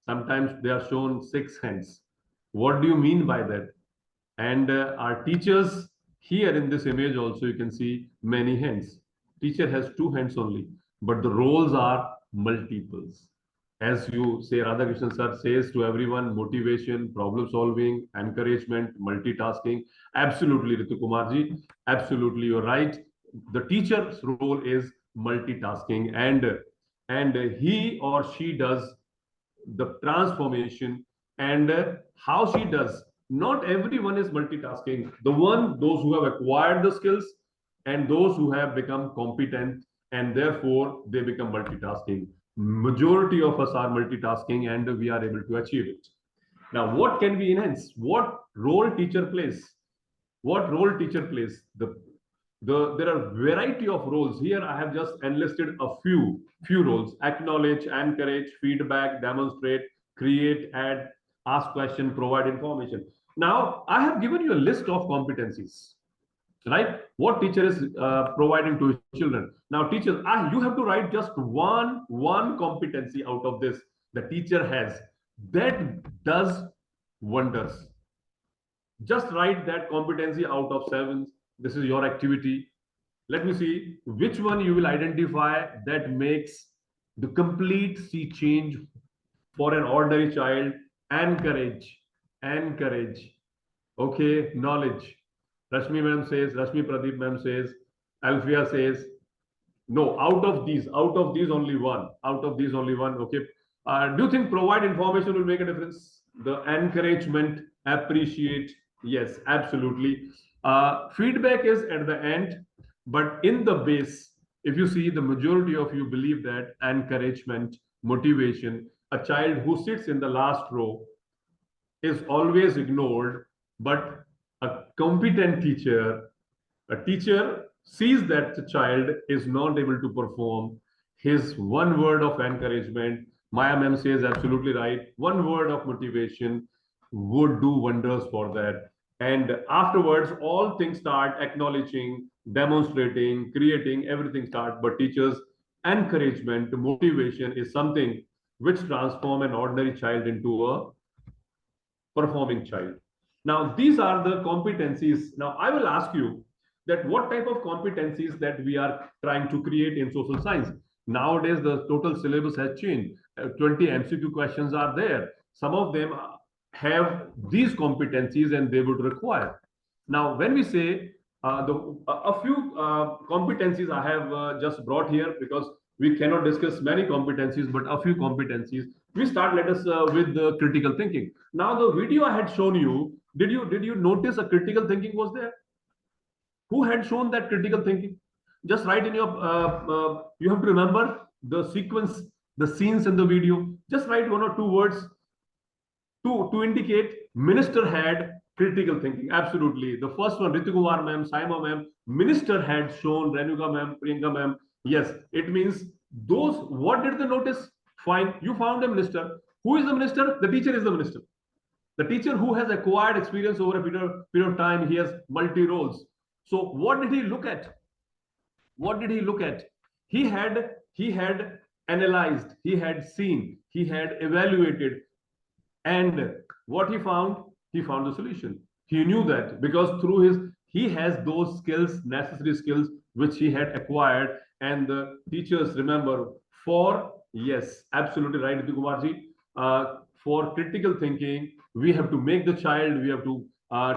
[SPEAKER 1] Sometimes they are shown 6 hands. What do you mean by that? And our teachers, here in this image also, you can see many hands. Teacher has 2 hands only, but the roles are multiples. As you say, Radhakrishnan sir says to everyone, motivation, problem solving, encouragement, multitasking. Absolutely, Ritu Kumarji, absolutely, you're right. The teacher's role is multitasking, and he or she does the transformation, and how she does. Not everyone is multitasking. Those who have acquired the skills and those who have become competent, and therefore they become multitasking. Majority of us are multitasking and we are able to achieve it. Now, what can we enhance? What role teacher plays? What role teacher plays? There are variety of roles. Here I have just enlisted a few roles: acknowledge, encourage, feedback, demonstrate, create, add, ask question, provide information. Now I have given you a list of competencies, right? What teacher is providing to his children. Now teachers, you have to write just one competency out of this the teacher has that does wonders. Just write that competency out of 7. This is your activity. Let me see which one you will identify that makes the complete sea change for an ordinary child. Encourage. Okay, knowledge. Rashmi Pradeep ma'am says, Alfia says, no, out of these only one. Okay. Do you think provide information will make a difference? The encouragement, appreciate, yes, absolutely. Feedback is at the end, but in the base, if you see the majority of you believe that encouragement, motivation, a child who sits in the last row is always ignored, but a competent teacher, a teacher sees that the child is not able to perform. His one word of encouragement, Maya ma'am says absolutely right, one word of motivation would do wonders for that. And afterwards, all things start acknowledging, demonstrating, creating, everything start. But teachers' encouragement, motivation is something which transform an ordinary child into a performing child. Now, these are the competencies. Now, I will ask you that what type of competencies that we are trying to create in social science. Nowadays, the total syllabus has changed. 20 MCQ questions are there. Some of them have these competencies and they would require. Now, when we say a few competencies I have just brought here because we cannot discuss many competencies, but a few competencies. We start, let us with the critical thinking. Now, the video I had shown you, did you notice a critical thinking was there? Who had shown that critical thinking? Just write in your, you have to remember the sequence, the scenes in the video. Just write 1 or 2 words to indicate minister had critical thinking. Absolutely. The first one, Ritu Kumar ma'am, Saima ma'am, minister had shown, Renuka ma'am, Priyanka ma'am. Yes, it means those, what did they notice? Fine, you found a minister. Who is the minister? The teacher is the minister. The teacher who has acquired experience over a period of time, he has multi roles. So what did he look at? What did he look at? He had analyzed, he had seen, he had evaluated, and what he found the solution. He knew that because he has those skills, necessary skills, which he had acquired. And the teachers remember yes, absolutely right, Kumarji. For critical thinking, we have to make the child, we have to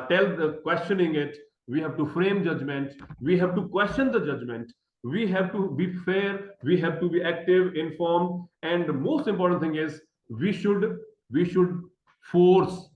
[SPEAKER 1] tell the questioning it, we have to frame judgment, we have to question the judgment, we have to be fair, we have to be active, informed, and the most important thing is we should force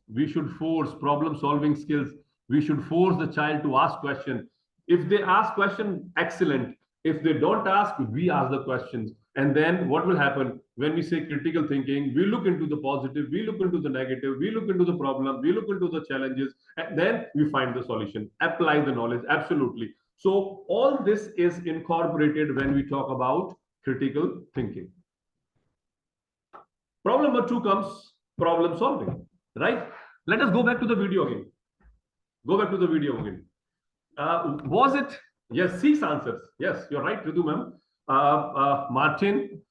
[SPEAKER 1] problem solving skills. We should force the child to ask question. If they ask question, excellent. If they don't ask, we ask the questions. And then what will happen when we say critical thinking? We look into the positive, we look into the negative, we look into the problem, we look into the challenges, and then we find the solution. Apply the knowledge. Absolutely. So all this is incorporated when we talk about critical thinking. Problem number 2 comes problem solving, right? Let us go back to the video again. Was it? Yes, 6 answers. Yes, you're right, Ritu ma'am. Martin,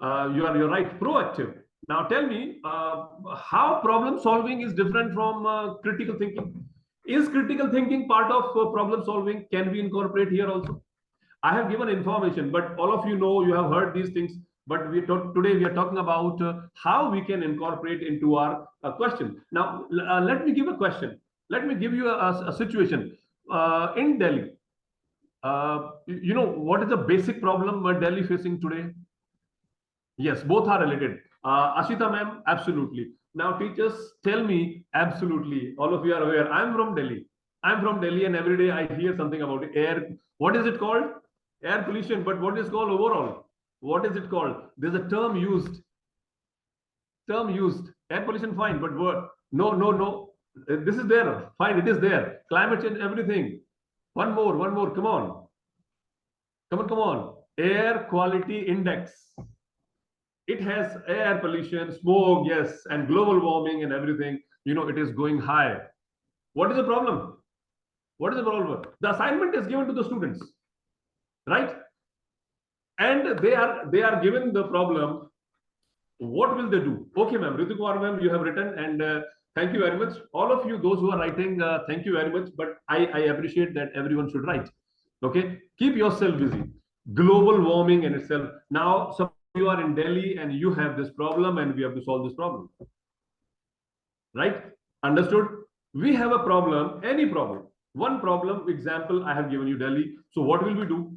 [SPEAKER 1] you're right, proactive. Now tell me how problem solving is different from critical thinking. Is critical thinking part of problem solving? Can we incorporate here also? I have given information, but all of you know, you have heard these things. But today we are talking about how we can incorporate into our question. Now, let me give a question. Let me give you a situation. In Delhi, you know, what is the basic problem Delhi facing today? Yes, both are related. Ashita ma'am, absolutely. Now, teachers, tell me, absolutely, all of you are aware, I'm from Delhi, and every day I hear something about air. What is it called? Air pollution. But what is called overall? What is it called? There's a term used. Air pollution, fine, but what? No, no, no. This is there. Fine, it is there. Climate change, everything. One more, one more. Come on. Come on, come on. Air quality index. It has air pollution, smoke, yes, and global warming and everything. You know, it is going high. What is the problem? What is the problem? The assignment is given to the students, right? And they are given the problem. What will they do? Okay, ma'am. Ritu Kumar, ma'am, you have written, and thank you very much. All of you, those who are writing, thank you very much. But I appreciate that everyone should write. Okay, keep yourself busy. Global warming in itself. Now, some you are in Delhi and you have this problem, and we have to solve this problem. Right? Understood? We have a problem, any problem. One problem, example, I have given you Delhi. So what will we do?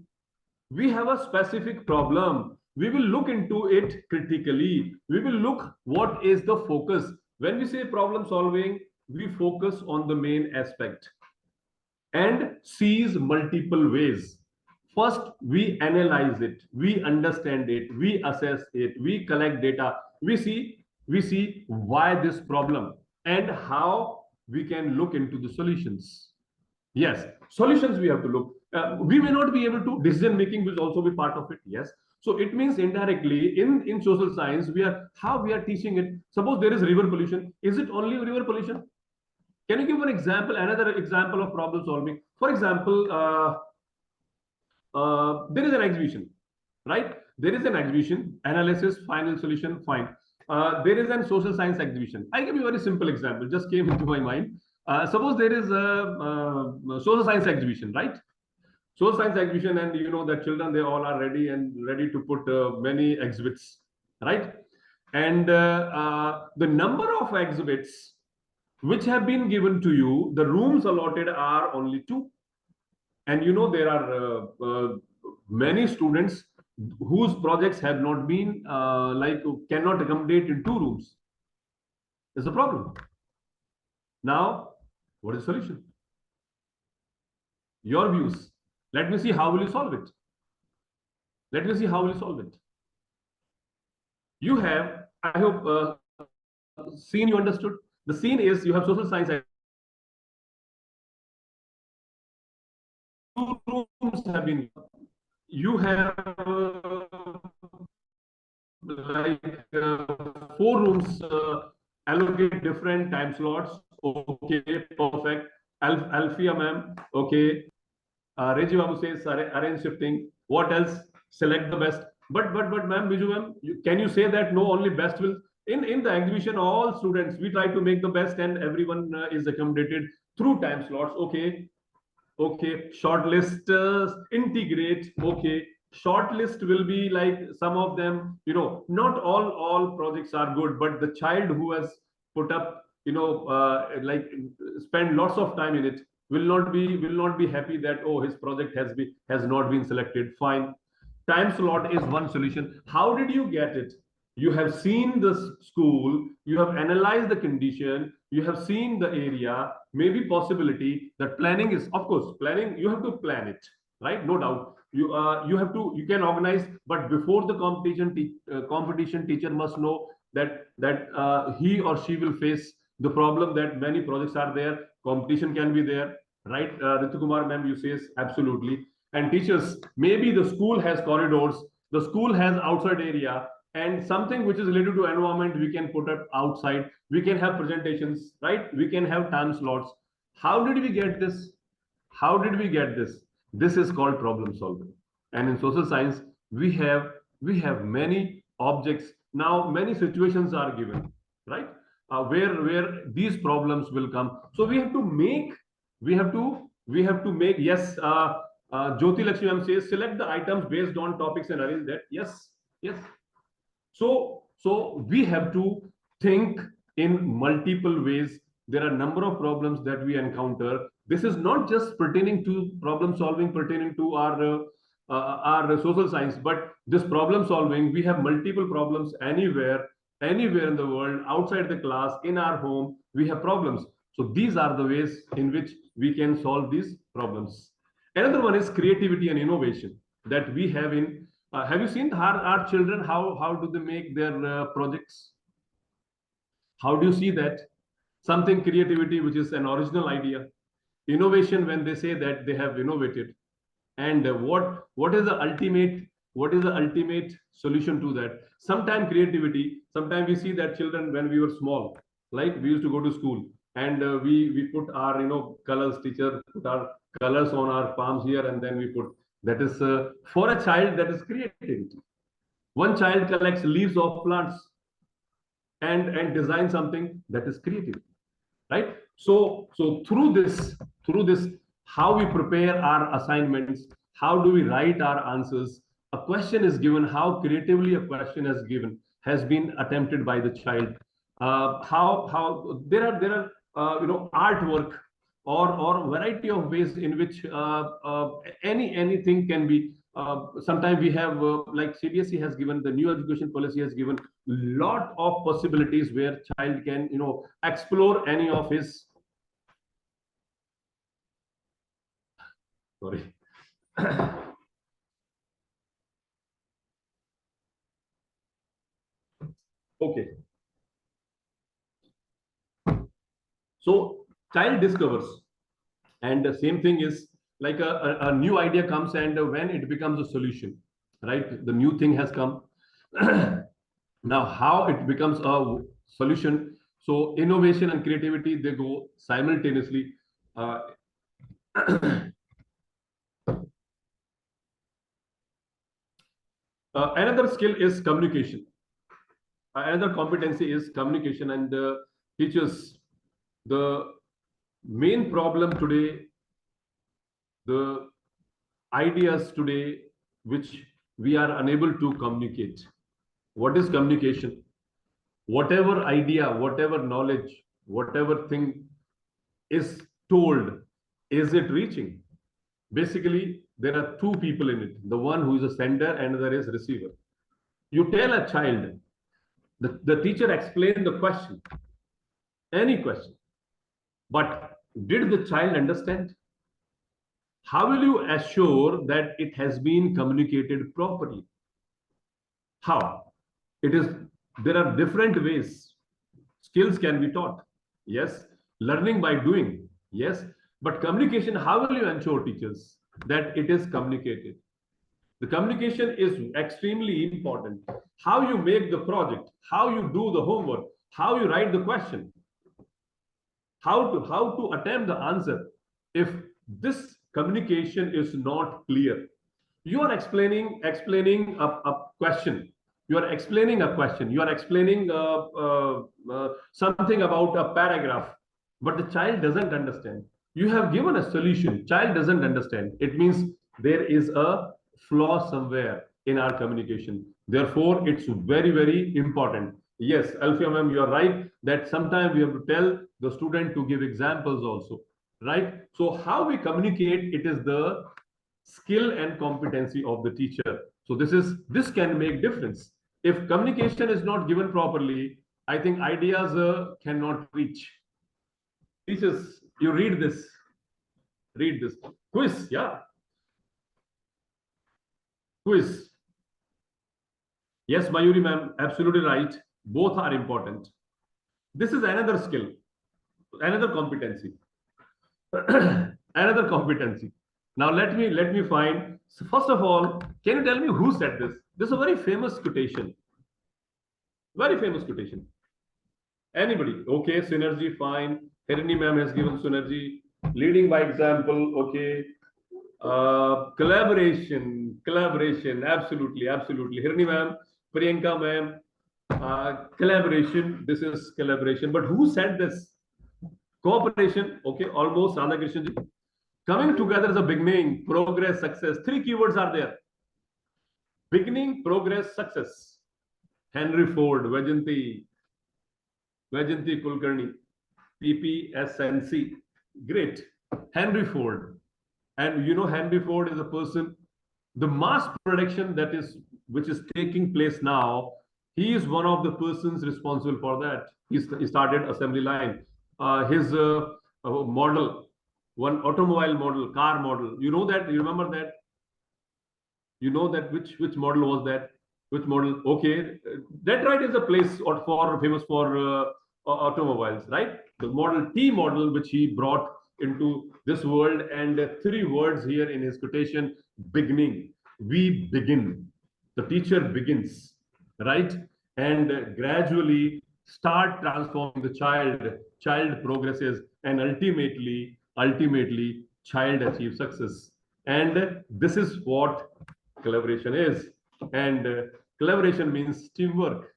[SPEAKER 1] We have a specific problem. We will look into it critically. We will look what is the focus. When we say problem solving, we focus on the main aspect and sees multiple ways. First, we analyze it, we understand it, we assess it, we collect data, we see why this problem and how we can look into the solutions. Yes, solutions we have to look. We may not be able to. Decision making will also be part of it. Yes. So it means indirectly in social science we are teaching it. Suppose there is river pollution. Is it only river pollution? Can you give an example? Another example of problem solving. For example, there is an exhibition, right? There is an exhibition, analysis, final solution, fine. There is an social science exhibition. I give you a very simple example, just came into my mind. Suppose there is a social science exhibition, right? Social science exhibition, and you know that children, they all are ready to put many exhibits, right? And the number of exhibits which have been given to you, the rooms allotted are only 2. And you know there are many students whose projects have not been cannot accommodate in 2 rooms. There's a problem. Now, what is the solution? Your views. Let me see how will you solve it. Let me see how will you solve it. You have, I hope, scene you understood. The scene is you have social science. 2 rooms have been. You have 4 rooms allocate different time slots. Okay, perfect. Alfia ma'am. Okay. Reji Babu says arrange shifting. What else? Select the best. But ma'am, Biju ma'am, can you say that no, only best will in the exhibition, all students we try to make the best and everyone is accommodated through time slots. Okay. Okay, short list, integrate. Okay, short list will be like some of them, you know, not all projects are good, but the child who has put up, you know, spend lots of time in it will not be happy that, oh, his project has not been selected. Fine, time slot is one solution. How did you get it? You have seen the school, you have analyzed the condition, you have seen the area, maybe possibility that planning is, of course, planning, you have to plan it, right? No doubt. You can organize, but before the competition, teacher must know that he or she will face the problem that many projects are there, competition can be there, right? Ritu Kumar ma'am, you says absolutely. And teachers, maybe the school has corridors, the school has outside area, and something which is related to environment we can put up outside. We can have presentations, right? We can have time slots. How did we get this? How did we get this? This is called problem solving. And in social science we have many objects. Now many situations are given, right? Where these problems will come. So we have to make, yes. Jyoti Lakshmi ma'am says select the items based on topics and arrange that. Yes, yes. So we have to think in multiple ways. There are a number of problems that we encounter. This is not just pertaining to problem solving, pertaining to our social science, but this problem solving, we have multiple problems anywhere in the world, outside the class, in our home, we have problems. So these are the ways in which we can solve these problems. Another one is creativity and innovation that we have in. Have you seen our children, how do they make their projects? How do you see that? Something creativity, which is an original idea. Innovation, when they say that they have innovated. And what is the ultimate solution to that? Sometimes creativity, sometimes we see that children, when we were small, like we used to go to school, and we put our colors, teacher put our colors on our palms here, and then we put, that is for a child, that is creativity. One child collects leaves of plants and design something, that is creative, right? So through this, how we prepare our assignments, how do we write our answers, a question is given, how creatively a question has been attempted by the child, how there are artwork, or variety of ways in which anything can be. Sometimes we have, like CBSE has given, the new education policy has given lot of possibilities where child can explore any of his, sorry. Okay, so child discovers, and the same thing is like a new idea comes, and when it becomes a solution, right, the new thing has come. Now how it becomes a solution? So innovation and creativity, they go simultaneously. uh, Another skill is communication. Another competency is communication, and teachers, the main problem today, the ideas today which we are unable to communicate. What is communication? Whatever idea, whatever knowledge, whatever thing is told, is it reaching? Basically, there are two people in it, the one who is a sender and the other is receiver. You tell a child, the teacher explained the question, any question, but did the child understand? How will you assure that it has been communicated properly? How? It is, there are different ways. Skills can be taught. Yes. Learning by doing. Yes. But communication, how will you ensure, teachers, that it is communicated? The communication is extremely important. How you make the project, how you do the homework, how you write the question, how to attempt the answer. If this communication is not clear, you are explaining a question, you are explaining a question, you are explaining something about a paragraph, but the child doesn't understand. You have given a solution, child doesn't understand. It means there is a flaw somewhere in our communication. Therefore, it's very, very important. Yes, Alfia ma'am, you are right that sometimes we have to tell the student to give examples also, right? So how we communicate, it is the skill and competency of the teacher. So this can make difference. If communication is not given properly, I think ideas cannot reach. Teachers, you read this quiz. Yeah, quiz. Yes, Mayuri ma'am, absolutely right. Both are important. This is another skill, another competency. Another competency. Now let me find. So first of all, can you tell me who said this? This is a very famous quotation. Very famous quotation. Anybody? Okay, synergy, fine. Hirini ma'am has given synergy. Leading by example, okay. Collaboration, absolutely. Hirini ma'am, Priyanka ma'am, collaboration. This is collaboration. But who said this? Cooperation, okay, almost Radhakrishnan ji. Coming together is a beginning, progress, success. Three keywords are there. Beginning, progress, success. Henry Ford, Vajanti Kulkarni, PPSNC. Great. Henry Ford. And Henry Ford is a person, the mass production which is taking place now, he is one of the persons responsible for that. He started assembly line. His model, one automobile model, car model, you remember that? Which model was that? Which model? Okay, Detroit is a place for famous for automobiles, right? The Model T model, which he brought into this world, and three words here in his quotation: beginning. We begin. The teacher begins, right? And gradually start transforming the child. Child progresses, and ultimately, child achieves success. And this is what collaboration is. And collaboration means teamwork.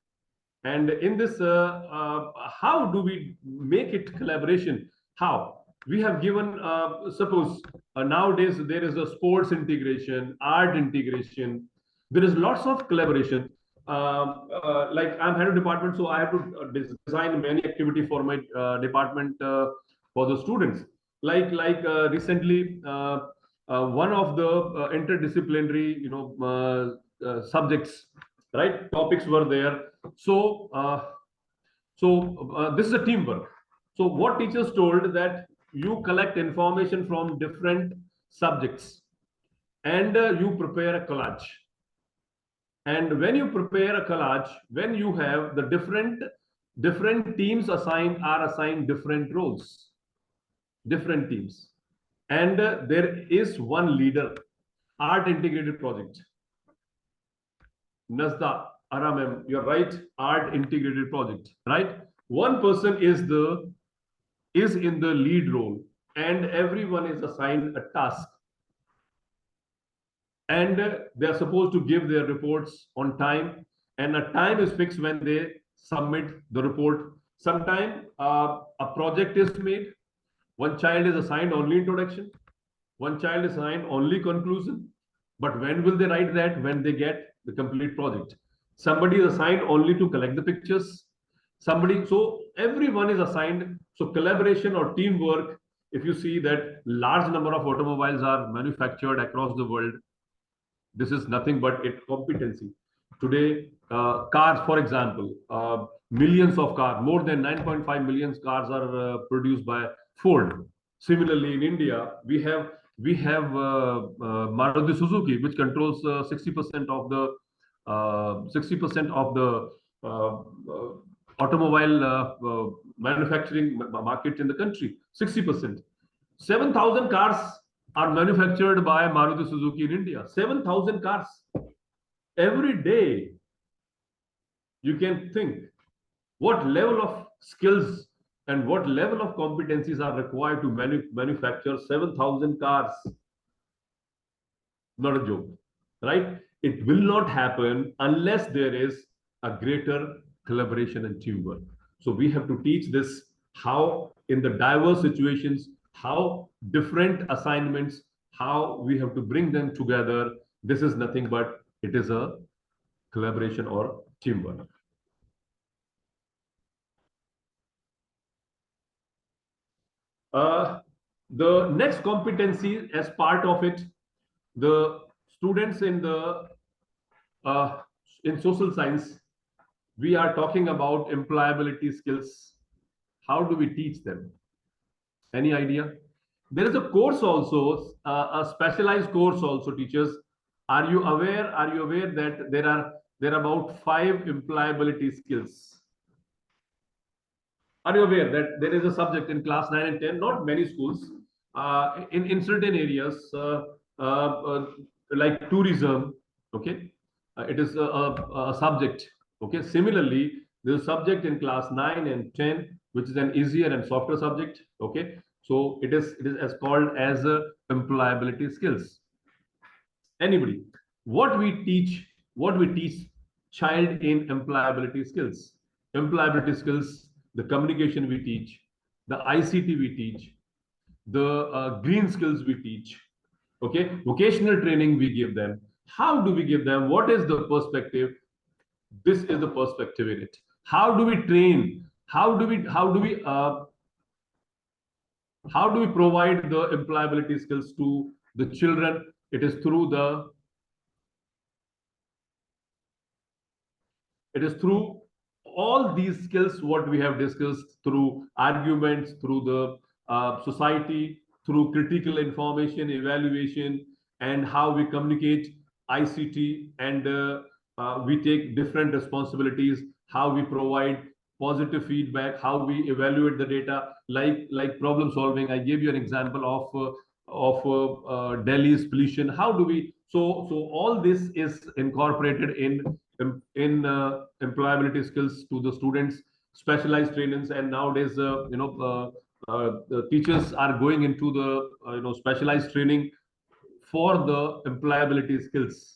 [SPEAKER 1] And in this, how do we make it collaboration? How? We have given, suppose nowadays there is a sports integration, art integration. There is lots of collaboration. Like I'm head of department, so I have to design many activity for my department for the students. Like recently, one of the interdisciplinary, subjects, right? Topics were there. So this is a teamwork. So what teachers told that you collect information from different subjects, and you prepare a collage. And when you prepare a collage, when you have the different teams assigned different roles, different teams, and there is one leader. Art integrated project. Nazda, Aramem, you're right. Art integrated project, right? One person is in the lead role, and everyone is assigned a task, and they are supposed to give their reports on time, and a time is fixed when they submit the report. Sometime a project is made. One child is assigned only introduction. One child is assigned only conclusion. But when will they write that? When they get the complete project. Somebody is assigned only to collect the pictures. So everyone is assigned. So collaboration or teamwork, if you see that large number of automobiles are manufactured across the world, this is nothing but a competency. Today, cars, for example, millions of cars, more than 9.5 million cars are produced by Ford. Similarly, in India, we have Maruti Suzuki, which controls 60% of the automobile manufacturing market in the country. 60%. 7,000 cars are manufactured by Maruti Suzuki in India. 7,000 cars every day. You can think what level of skills and what level of competencies are required to manufacture 7,000 cars. Not a joke, right? It will not happen unless there is a greater collaboration and teamwork. So we have to teach this, how in the diverse situations, how different assignments, how we have to bring them together. This is nothing but it is a collaboration or teamwork. The next competency, as part of it, the students in social science, we are talking about employability skills. How do we teach them? Any idea? There is a course also, a specialized course also, teachers. Are you aware? Are you aware that there are about 5 employability skills? Are you aware that there is a subject in class 9 and 10? Not many schools. In certain areas, like tourism, okay, it is a subject. Okay. Similarly, there's a subject in class 9 and 10, which is an easier and softer subject. Okay. So it is as called as employability skills. Anybody? What we teach child in employability skills? Employability skills, the communication we teach, the ICT we teach, the green skills we teach, okay, vocational training we give them. How do we give them? What is the perspective? This is the perspective in it. How do we train? How do we provide the employability skills to the children? It is through all these skills what we have discussed, through arguments, through the society, through critical information evaluation, and how we communicate ICT, and we take different responsibilities, how we provide positive feedback, how we evaluate the data, like problem solving. I gave you an example of Delhi's pollution. How do we? So all this is incorporated in employability skills to the students, specialized trainings, and nowadays the teachers are going into the specialized training for the employability skills.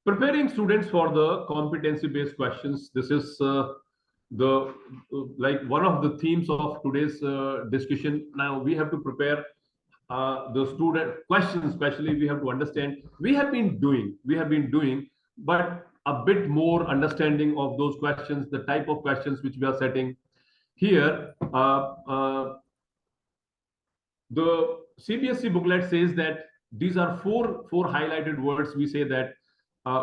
[SPEAKER 1] Preparing students for the competency-based questions. This is the like one of the themes of today's discussion. Now we have to prepare the student questions, especially we have to understand. We have been doing, but a bit more understanding of those questions, the type of questions which we are setting here. The CBSE booklet says that these are four highlighted words. We say that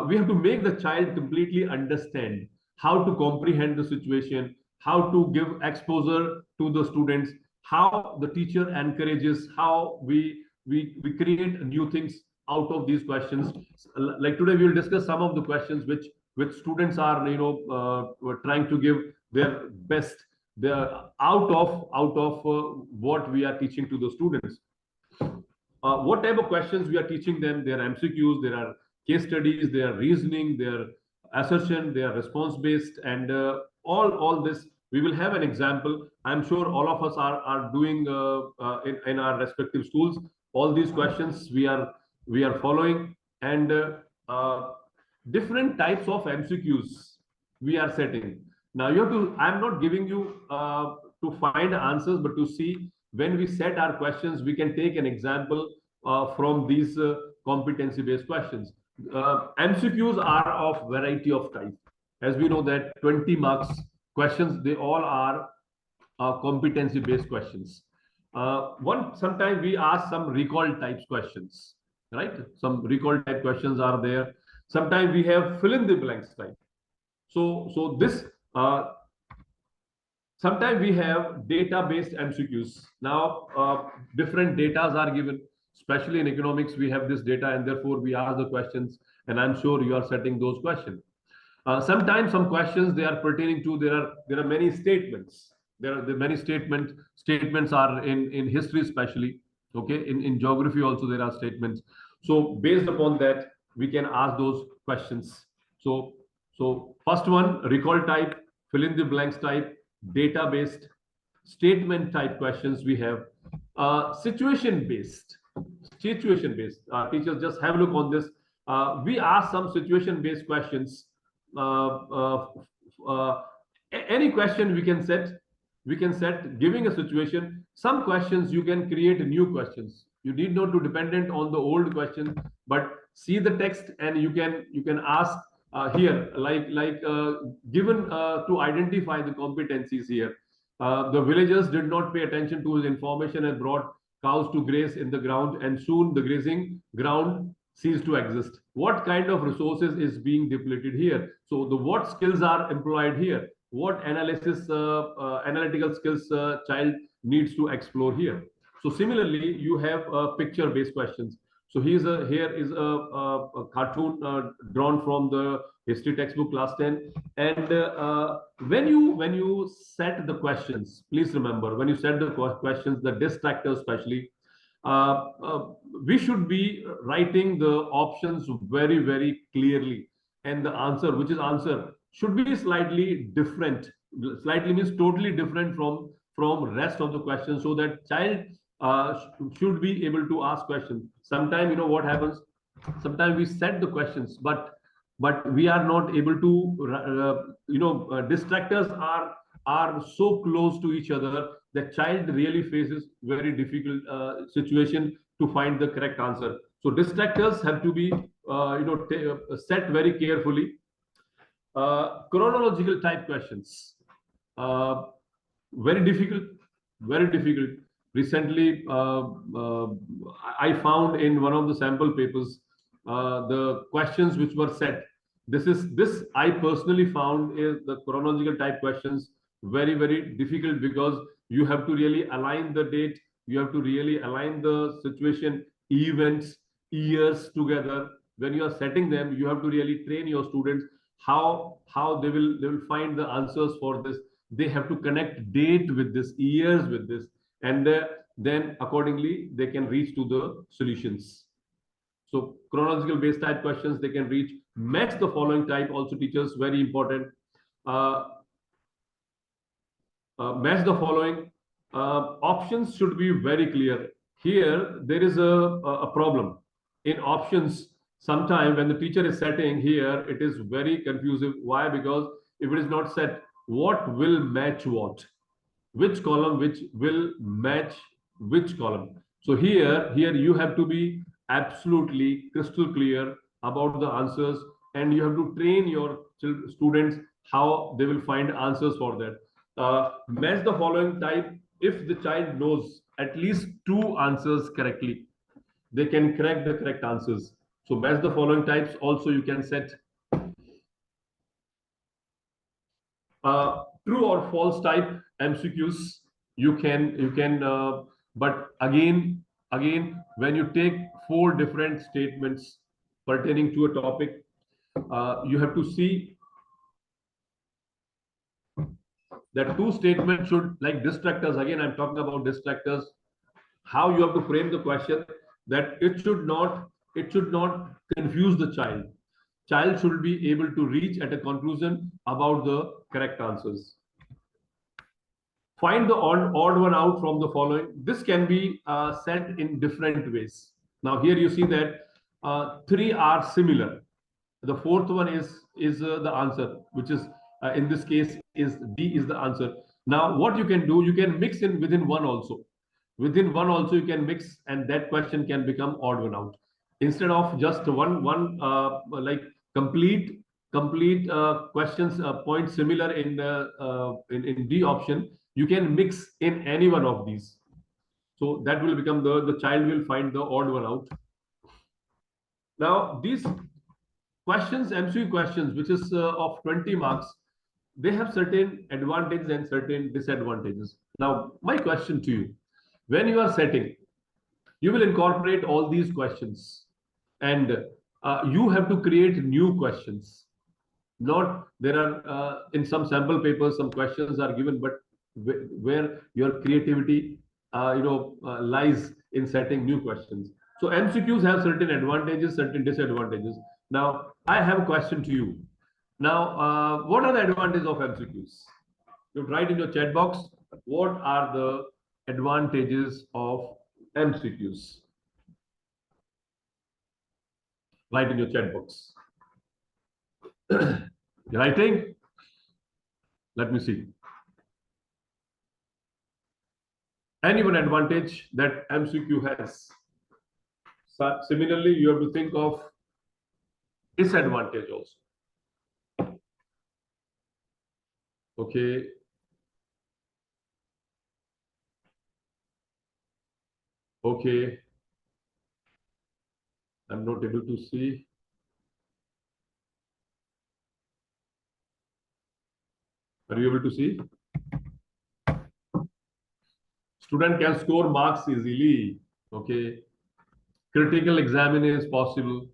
[SPEAKER 1] we have to make the child completely understand how to comprehend the situation, how to give exposure to the students, how the teacher encourages, how we create new things out of these questions. Like today, we will discuss some of the questions which students are trying to give their best, they're out of what we are teaching to the students. What type of questions we are teaching them? There are MCQs, there are case studies, there are reasoning, there are assertion, they are response based, and all this we will have an example. I'm sure all of us are doing in our respective schools. All these questions we are following, and different types of MCQs we are setting. Now you have to. I'm not giving you to find answers, but to see when we set our questions, we can take an example from these competency-based questions. MCQs are of variety of type. As we know that 20 marks questions, they all are competency-based questions. Sometimes we ask some recall types questions, right? Some recall type questions are there. Sometimes we have fill in the blanks type. So this sometimes we have data-based MCQs. Now, different datas are given, especially in economics, we have this data, and therefore we ask the questions, and I'm sure you are setting those questions. Sometimes some questions they are pertaining to, there are many statements. There are the many statements are in history especially, okay, in geography also there are statements. So based upon that, we can ask those questions. So first one, recall type, fill in the blanks type, data based, statement type questions we have. Situation based. Teachers, just have a look on this. We ask some situation based questions. Any question we can set giving a situation. Some questions you can create new questions. You need not to dependent on the old question, but see the text and you can ask here, given to identify the competencies here. The villagers did not pay attention to his information and brought cows to graze in the ground, and soon the grazing ground ceased to exist. What kind of resources is being depleted here? So the what skills are employed here? What analytical skills child needs to explore here? So similarly, you have picture-based questions. So here is a cartoon drawn from the history textbook class 10. And when you set the questions, please remember, when you set the questions, the distractors especially, uh, uh, we should be writing the options very, very clearly. And the answer, which is answer, should be slightly different. Slightly means totally different from rest of the questions, so that child should be able to ask questions. Sometimes you know what happens. Sometimes we set the questions, but we are not able to. Distractors are so close to each other that child really faces very difficult situation to find the correct answer. So distractors have to be set very carefully. Chronological type questions. Uh, Very difficult, very difficult. Recently, I found in one of the sample papers the questions which were set. This I personally found is the chronological type questions very, very difficult, because you have to really align the date, you have to really align the situation, events, years together. when you are setting them, you have to really train your students how they will find the answers for this. They have to connect date with this, years with this, and then accordingly they can reach to the solutions. So chronological based type questions they can reach. Match the following type also, teachers, very important. Uh, Match the following. Options should be very clear. Here, there is a problem. In options, sometime when the teacher is setting here, it is very confusing. Why? Because if it is not set, what will match what? Which column which will match which column? So here you have to be absolutely crystal clear about the answers, and you have to train your students how they will find answers for that. Match the following type. If the child knows at least two answers correctly, they can correct the correct answers. So match the following types also you can set. True or false type MCQs you can but again when you take four different statements pertaining to a topic, you have to see that two statements should, like distractors, again I'm talking about distractors, how you have to frame the question, that it should not confuse the child should be able to reach at a conclusion about the correct answers. Find the odd one out from the following. This can be said in different ways. Now here you see that three are similar. The fourth one is the answer, which is in this case is D is the answer. Now what you can do, you can mix in within one also. Within one also you can mix, and that question can become odd one out. Instead of just one like complete questions point similar in D option, you can mix in any one of these. So that will become the child will find the odd one out. Now these questions, MCQ questions, which is of 20 marks, they have certain advantages and certain disadvantages. Now my question to you, when you are setting, you will incorporate all these questions, and you have to create new questions. Not there are in some sample papers some questions are given, but where your creativity lies in setting new questions. So MCQs have certain advantages, certain disadvantages. Now I have a question to you. Now what are the advantages of MCQs? You write in your chat box, what are the advantages of MCQs? Write in your chat box. You're writing? Let me see. Any one advantage that MCQ has. So similarly, you have to think of disadvantage also. Okay. Okay. I'm not able to see. Are you able to see? Student can score marks easily. Okay. Critical examination is possible.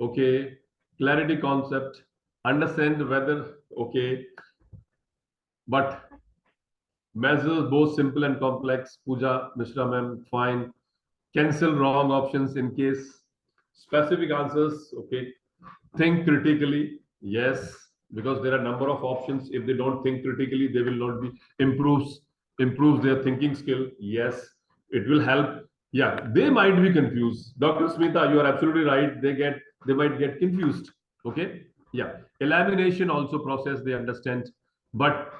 [SPEAKER 1] Okay. Clarity concept. Understand whether. Okay. But measures both simple and complex. Pooja, Mishra ma'am, fine. Cancel wrong options in case. Specific answers. Okay. Think critically. Yes, because there are a number of options. If they don't think critically, they will not be improves their thinking skill. Yes, it will help. Yeah, they might be confused. Dr. Smita, you are absolutely right. They might get confused. Okay. Yeah. Elimination also process they understand. But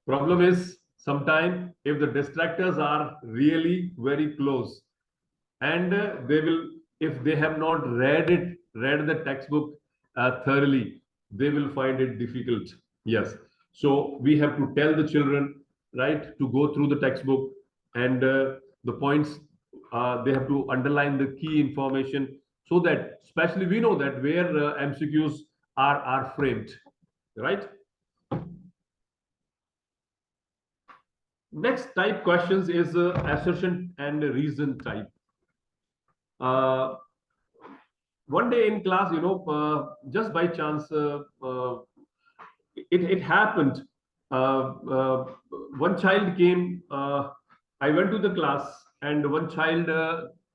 [SPEAKER 1] problem is sometime if the distractors are really very close, and they will, if they have not read the textbook thoroughly, they will find it difficult. Yes, so we have to tell the children, right, to go through the textbook, and the points, they have to underline the key information, so that especially we know that where MCQs are framed, right? Next type questions is assertion and reason type. uh, one day in class, just by chance, it happened. Uh, uh, One child came. I went to the class, and one child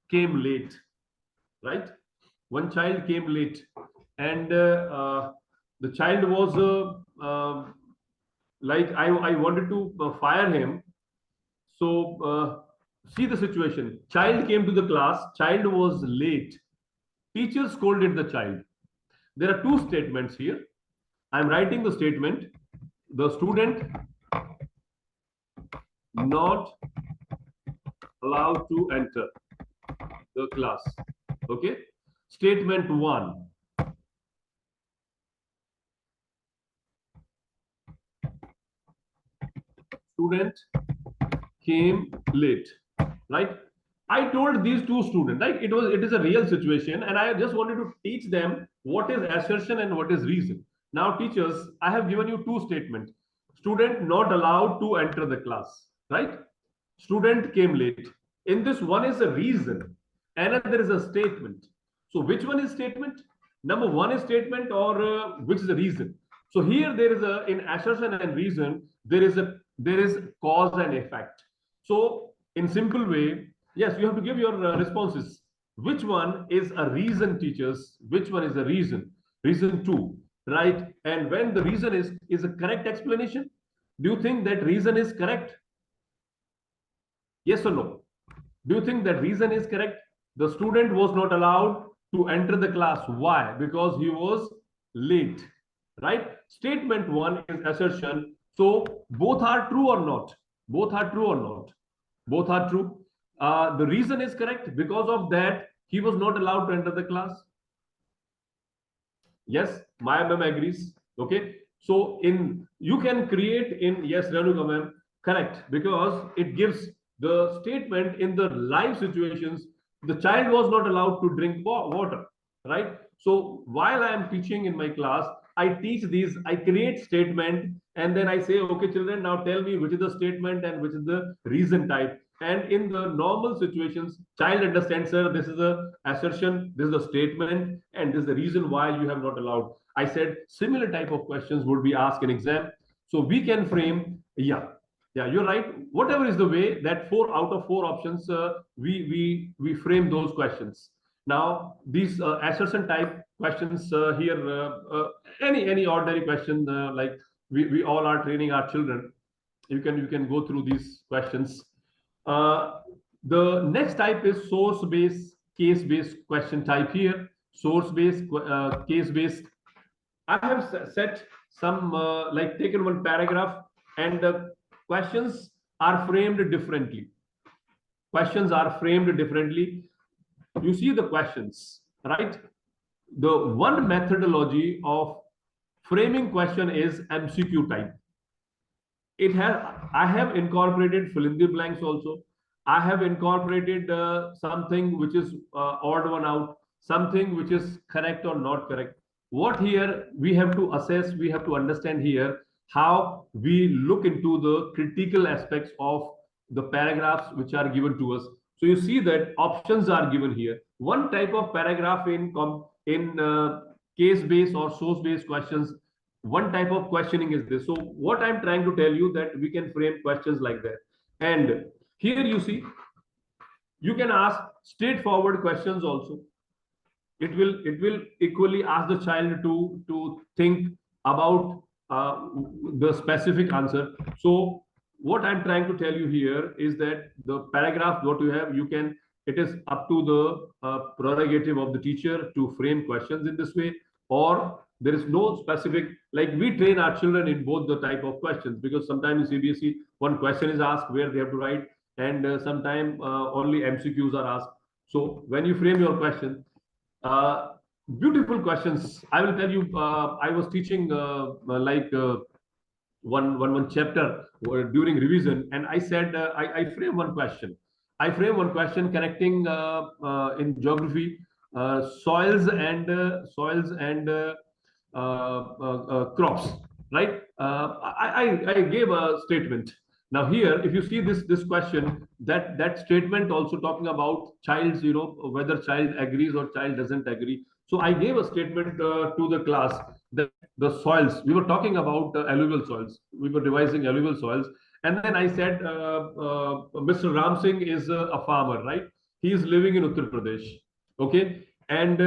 [SPEAKER 1] came late. Right, one child came late, and the child was like I wanted to fire him. So see the situation. Child came to the class. Child was late. Teacher scolded the child. There are two statements here. I'm writing the statement. The student not allowed to enter the class. Okay. Statement one. Student came late. Right. I told these two students, like it is a real situation, and I just wanted to teach them what is assertion and what is reason. Now, teachers, I have given you two statements. Student not allowed to enter the class, right? Student came late. In this, one is a reason, another is a statement. So, which one is statement? Number one is statement, or which is the reason? So here there is a in assertion and reason there is cause and effect. So in simple way, yes, you have to give your responses. Which one is a reason, teachers? Which one is a reason? Reason two, right? And when the reason is a correct explanation, do you think that reason is correct? Yes or no? Do you think that reason is correct? The student was not allowed to enter the class. Why? Because he was late, right? Statement one is assertion. So both are true or not? Both are true or not? Both are true. The reason is correct. Because of that, he was not allowed to enter the class. Yes, my ma'am agrees. Okay. So in you can create in yes, Ranuka ma'am, correct, because it gives the statement in the live situations. The child was not allowed to drink water, right? So while I am teaching in my class, I teach these, I create statement, and then I say, okay, children, now tell me which is the statement and which is the reason type. And in the normal situations, child understands, sir, this is a assertion, this is a statement, and this is the reason why you have not allowed. I said similar type of questions would be asked in exam. So we can frame, yeah, you're right. Whatever is the way that 4 out of 4 options, we frame those questions. Now these assertion type questions here, any ordinary question, like we all are training our children. You can go through these questions. Uh, the next type is source based, case based question type here. Source based, case based. I have set some like taken one paragraph, and the questions are framed differently. Questions are framed differently. You see the questions, right? The one methodology of framing question is MCQ type. It has I have incorporated fill in the blanks also. I have incorporated something which is odd one out, something which is correct or not correct. What here we have to assess, we have to understand here how we look into the critical aspects of the paragraphs which are given to us. So you see that options are given here. One type of paragraph in case based or source based questions, one type of questioning is this. So what I'm trying to tell you that we can frame questions like that. And here you see, you can ask straightforward questions also. It will equally ask the child to think about the specific answer. So what I'm trying to tell you here is that the paragraph what you have, you can, it is up to the prerogative of the teacher to frame questions in this way, or there is no specific, like we train our children in both the type of questions, because sometimes in CBSE one question is asked where they have to write, and sometimes only MCQs are asked. So when you frame your question, uh, beautiful questions. I will tell you. I was teaching like one chapter during revision, and I said I frame one question. I frame one question connecting in geography soils and crops. Right? I gave a statement. Now here, if you see this question, that statement also talking about child's, whether child agrees or child doesn't agree. So I gave a statement to the class that the soils, we were talking about alluvial soils, we were devising alluvial soils. And then I said, Mr. Ram Singh is a farmer, right? He is living in Uttar Pradesh. Okay. And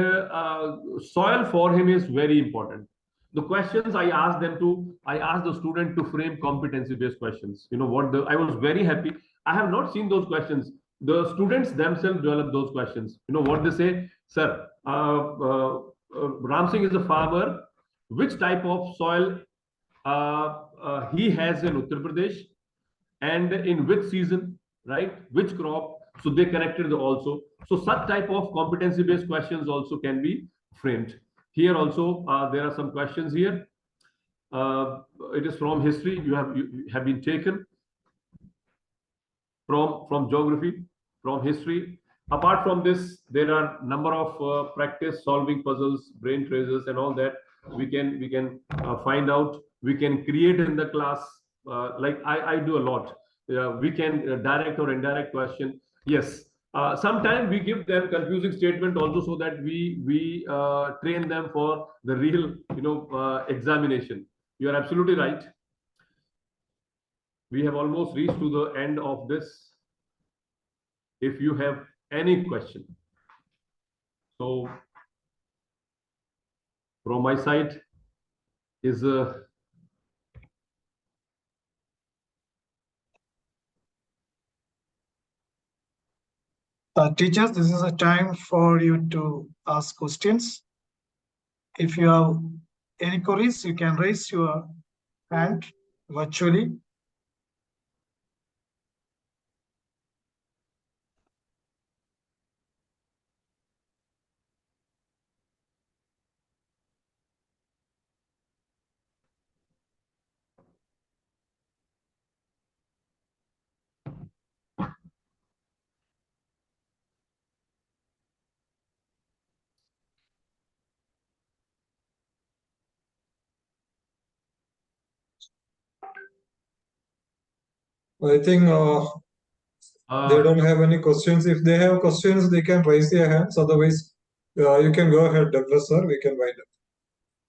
[SPEAKER 1] soil for him is very important. The questions I asked them to, I asked the student to frame competency based questions. You know what? I was very happy. I have not seen those questions. The students themselves develop those questions. You know what they say, sir? Ram Singh is a farmer. Which type of soil he has in Uttar Pradesh, and in which season, right? Which crop? So they connected also. So such type of competency based questions also can be framed. Here also there are some questions here. It is from history. You have been taken from geography, from history. Apart from this, there are number of practice solving puzzles, brain tracers, and all that we can find out. We can create in the class. Like I do a lot. We can direct or indirect question. Yes. Sometimes we give them confusing statement also, so that we train them for the real examination. You are absolutely right. We have almost reached to the end of this. If you have any question, so from my side is
[SPEAKER 4] Teachers, this is a time for you to ask questions. If you have any queries, you can raise your hand virtually.
[SPEAKER 2] I think they don't have any questions. If they have questions, they can raise their hands. Otherwise, you can go ahead, Douglas, sir. We can wind up.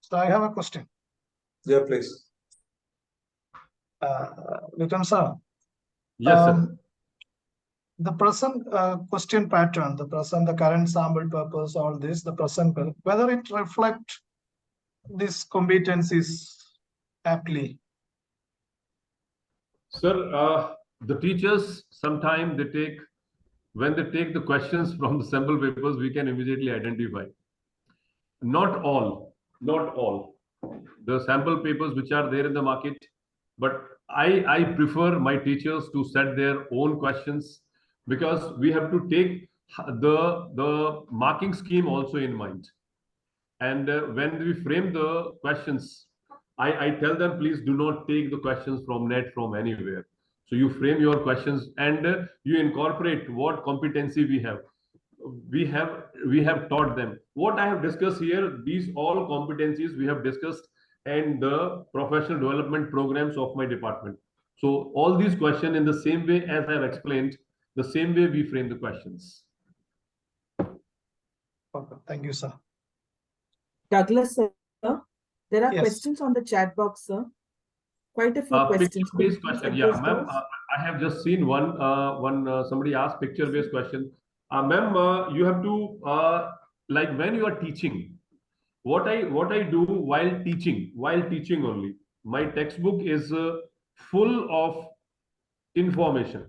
[SPEAKER 4] So I have a question.
[SPEAKER 2] Yeah, please.
[SPEAKER 4] Vikram sir.
[SPEAKER 1] yes, sir.
[SPEAKER 4] The present question pattern, the current sample purpose, all this, the present, whether it reflect these competencies aptly.
[SPEAKER 1] Sir, the teachers sometimes when they take the questions from the sample papers, we can immediately identify. Not all, not all. The sample papers which are there in the market, but I prefer my teachers to set their own questions, because we have to take the marking scheme also in mind. And when we frame the questions, I tell them, please do not take the questions from net, from anywhere. So you frame your questions, and you incorporate what competency we have taught them. What I have discussed here, these all competencies we have discussed and the professional development programs of my department. So all these questions, in the same way as I have explained, the same way we frame the questions.
[SPEAKER 4] Okay, thank you, sir.
[SPEAKER 3] Douglas, sir, there are
[SPEAKER 4] Yes.
[SPEAKER 3] questions on the chat box, sir. Quite a few questions. Could
[SPEAKER 1] Picture-based
[SPEAKER 3] you please
[SPEAKER 1] question. Yeah,
[SPEAKER 3] address
[SPEAKER 1] ma'am.
[SPEAKER 3] those?
[SPEAKER 1] I have just seen one. Somebody asked picture-based question. Ma'am, you have to like when you are teaching. What I do while teaching only. My textbook is full of information.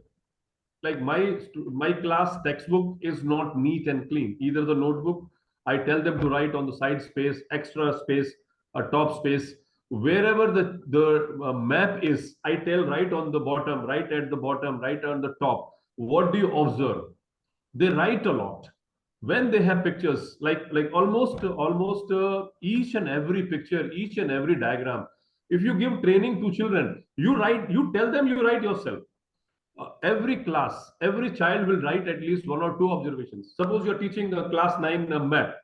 [SPEAKER 1] Like my class textbook is not neat and clean. Either the notebook, I tell them to write on the side space, extra space, a top space. Wherever the map is, I tell right on the bottom, right at the bottom, right on the top. What do you observe? They write a lot. When they have pictures, like almost each and every picture, each and every diagram. If you give training to children, you tell them, you write yourself. Every class, every child will write at least one or two observations. Suppose you're teaching a class 9 map.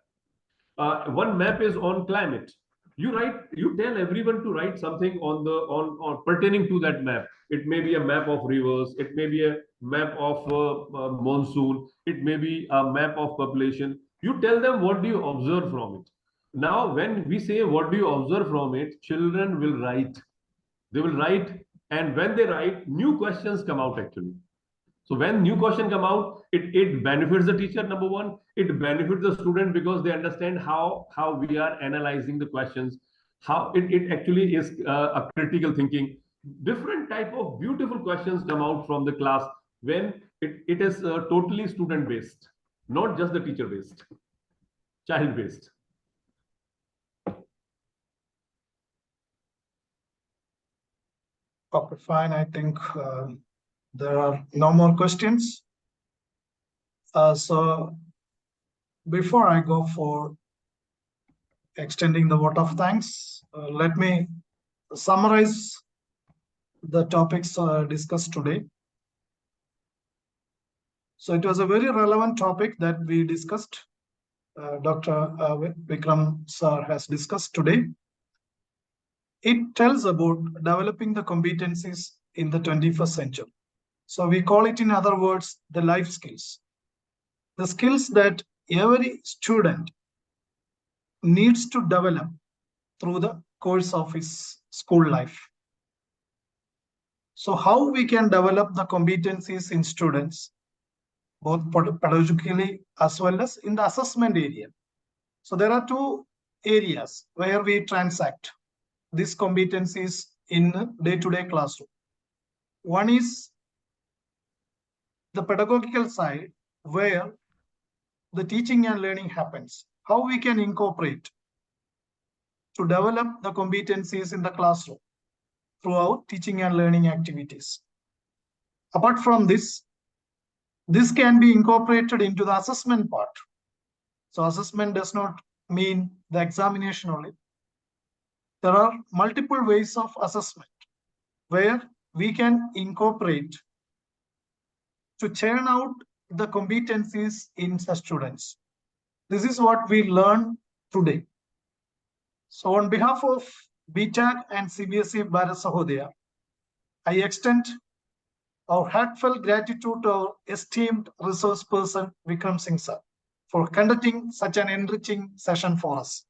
[SPEAKER 1] One map is on climate. You tell everyone to write something on pertaining to that map. It may be a map of rivers, it may be a map of monsoon, it may be a map of population. You tell them what do you observe from it. Now, when we say what do you observe from it, children will write. They will write, and when they write, new questions come out actually. So when new question come out, it benefits the teacher, number one. It benefits the student because they understand how we are analyzing the questions, how it actually is a critical thinking. Different type of beautiful questions come out from the class when it is totally student based, not just the teacher based, child based.
[SPEAKER 4] Okay, fine. I think there are no more questions. So before I go for extending the vote of thanks, let me summarize the topics discussed today. So it was a very relevant topic that we discussed. Dr. Vikram sir has discussed today. It tells about developing the competencies in the 21st century. So we call it, in other words, the life skills. The skills that every student needs to develop through the course of his school life. So how we can develop the competencies in students, both pedagogically as well as in the assessment area. So there are two areas where we transact these competencies in day-to-day classroom. One is the pedagogical side, where the teaching and learning happens. How we can incorporate to develop the competencies in the classroom throughout teaching and learning activities. Apart from this can be incorporated into the assessment part. So assessment does not mean the examination only. There are multiple ways of assessment where we can incorporate to churn out the competencies in the students. This is what we learn today. So on behalf of BTAG and CBSE Bharat Sahodaya, I extend our heartfelt gratitude to our esteemed resource person Vikram Singh sir for conducting such an enriching session for us.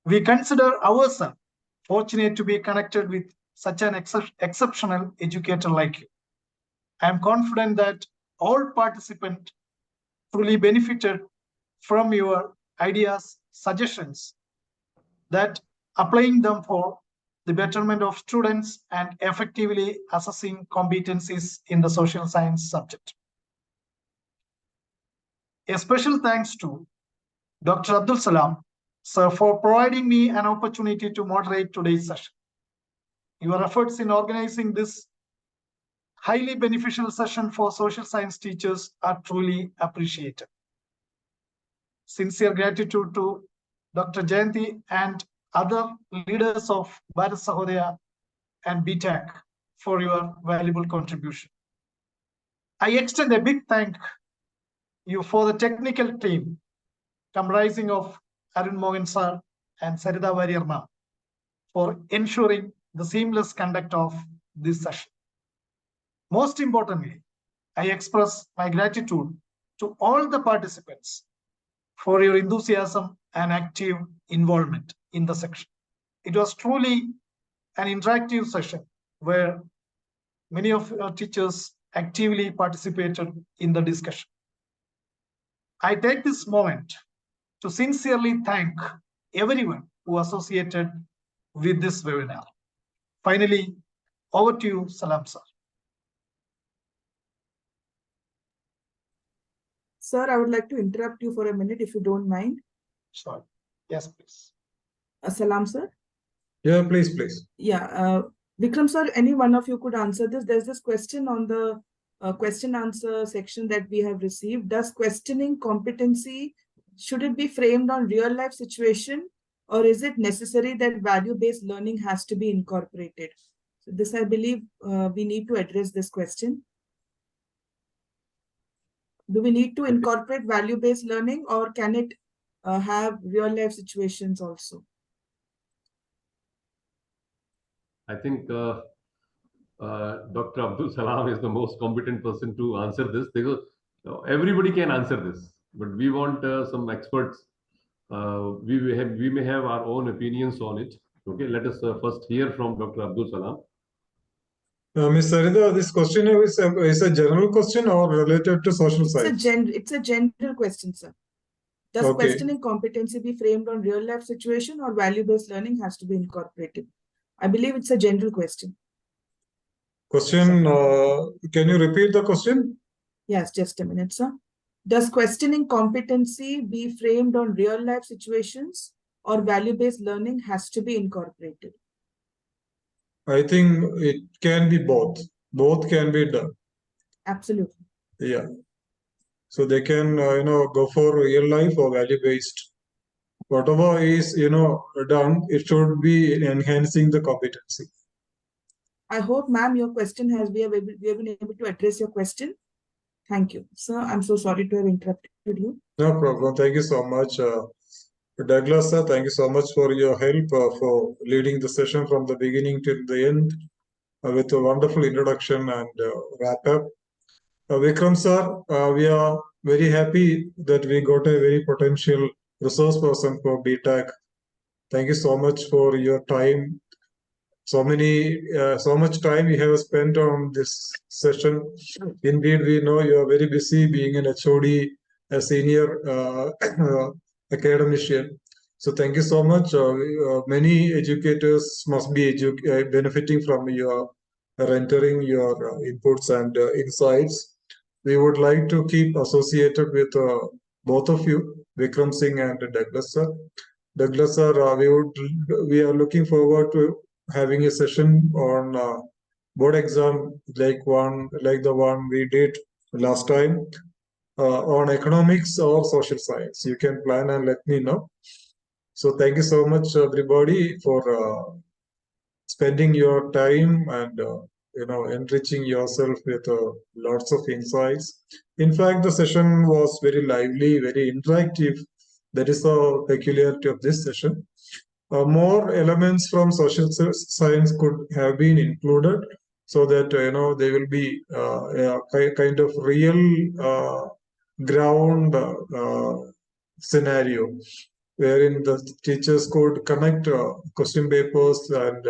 [SPEAKER 4] We consider ourselves fortunate to be connected with such an exceptional educator like you. I am confident that all participants truly benefited from your ideas, suggestions, that applying them for the betterment of students and effectively assessing competencies in the social science subject. A special thanks to Dr. Abdul Salam, sir, for providing me an opportunity to moderate today's session. Your efforts in organizing this highly beneficial session for social science teachers are truly appreciated. Sincere gratitude to Dr. Jayanti and other leaders of Bharat Sahodaya and BTAC for your valuable contribution. I extend a big thank you for the technical team comprising of Arun Mohan sir and Sarita Warrier ma'am for ensuring the seamless conduct of this session. Most importantly, I express my gratitude to all the participants for your enthusiasm and active involvement in the section. It was truly an interactive session where many of our teachers actively participated in the discussion. I take this moment to sincerely thank everyone who associated with this webinar. Finally, over to you, Salam sir.
[SPEAKER 3] Sir, I would like to interrupt you for a minute if you don't mind.
[SPEAKER 4] Sure. Yes, please.
[SPEAKER 3] Salam, sir.
[SPEAKER 2] Yeah, please.
[SPEAKER 3] Yeah, Vikram sir, any one of you could answer this. There's this question on the question answer section that we have received. Does questioning competency, should it be framed on real life situation, or is it necessary that value-based learning has to be incorporated? So this, I believe, we need to address this question. Do we need to incorporate value-based learning, or can it have real life situations also?
[SPEAKER 1] I think Dr. Abdul Salam is the most competent person to answer this because everybody can answer this. but we want some experts. We may have our own opinions on it. Okay, let us first hear from Dr. Abdul Salam.
[SPEAKER 2] Ms. Sarita, this question is a general question or related to social science?
[SPEAKER 3] It's a general question, sir. Does
[SPEAKER 2] Okay.
[SPEAKER 3] questioning competency be framed on real life situation or value-based learning has to be incorporated? I believe it's a general question.
[SPEAKER 2] Question, can you repeat the question?
[SPEAKER 3] Yes, just a minute, sir. Does questioning competency be framed on real life situations or value-based learning has to be incorporated?
[SPEAKER 2] I think it can be both. Both can be done.
[SPEAKER 3] Absolutely.
[SPEAKER 2] Yeah. So they can, go for real life or value based. Whatever is, done, it should be enhancing the competency.
[SPEAKER 3] I hope, ma'am, your question we have been able to address your question. Thank you. Sir, I'm so sorry to have interrupted you.
[SPEAKER 2] No problem. Thank you so much. Douglas, sir, thank you so much for your help for leading the session from the beginning till the end with a wonderful introduction and wrap up. Vikram, sir, we are very happy that we got a very potential resource person for BTech. Thank you so much for your time. So much time you have spent on this session. Indeed, we know you are very busy being an HOD, a senior academician. So thank you so much. Many educators must be benefiting from your entering your inputs and insights. We would like to keep associated with both of you, Vikram Singh and Douglas sir. Douglas sir, we are looking forward to having a session on board exam like the one we did last time on economics or social science. You can plan and let me know. So thank you so much, everybody, for spending your time and enriching yourself with lots of insights. In fact, the session was very lively, very interactive. That is the peculiarity of this session. More elements from social science could have been included so that they will be a kind of real ground scenario wherein the teachers could connect question papers and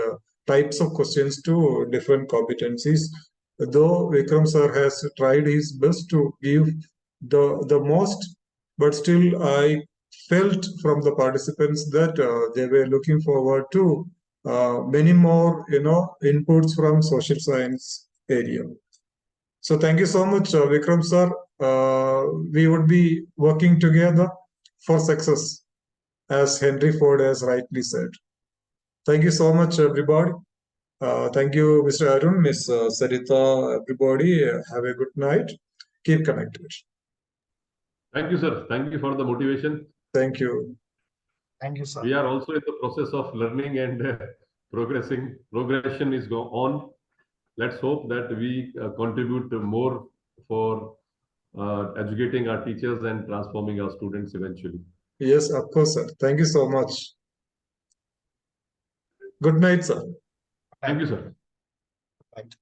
[SPEAKER 2] types of questions to different competencies. Though Vikram sir has tried his best to give the most, but still I felt from the participants that they were looking forward to many more inputs from social science area. So thank you so much, Vikram sir. We would be working together for success, as Henry Ford has rightly said. Thank you so much, everybody. Thank you, Mr. Arun, Ms. Sarita, everybody. Have a good night. Keep connected.
[SPEAKER 1] Thank you, sir. Thank you for the motivation.
[SPEAKER 2] Thank you.
[SPEAKER 4] Thank you, sir.
[SPEAKER 1] We are also in the process of learning and progressing. Progression is on. Let's hope that we contribute more for educating our teachers and transforming our students eventually.
[SPEAKER 2] Yes, of course, sir. Thank you so much. Good night, sir.
[SPEAKER 1] Thank you, sir.
[SPEAKER 4] Right.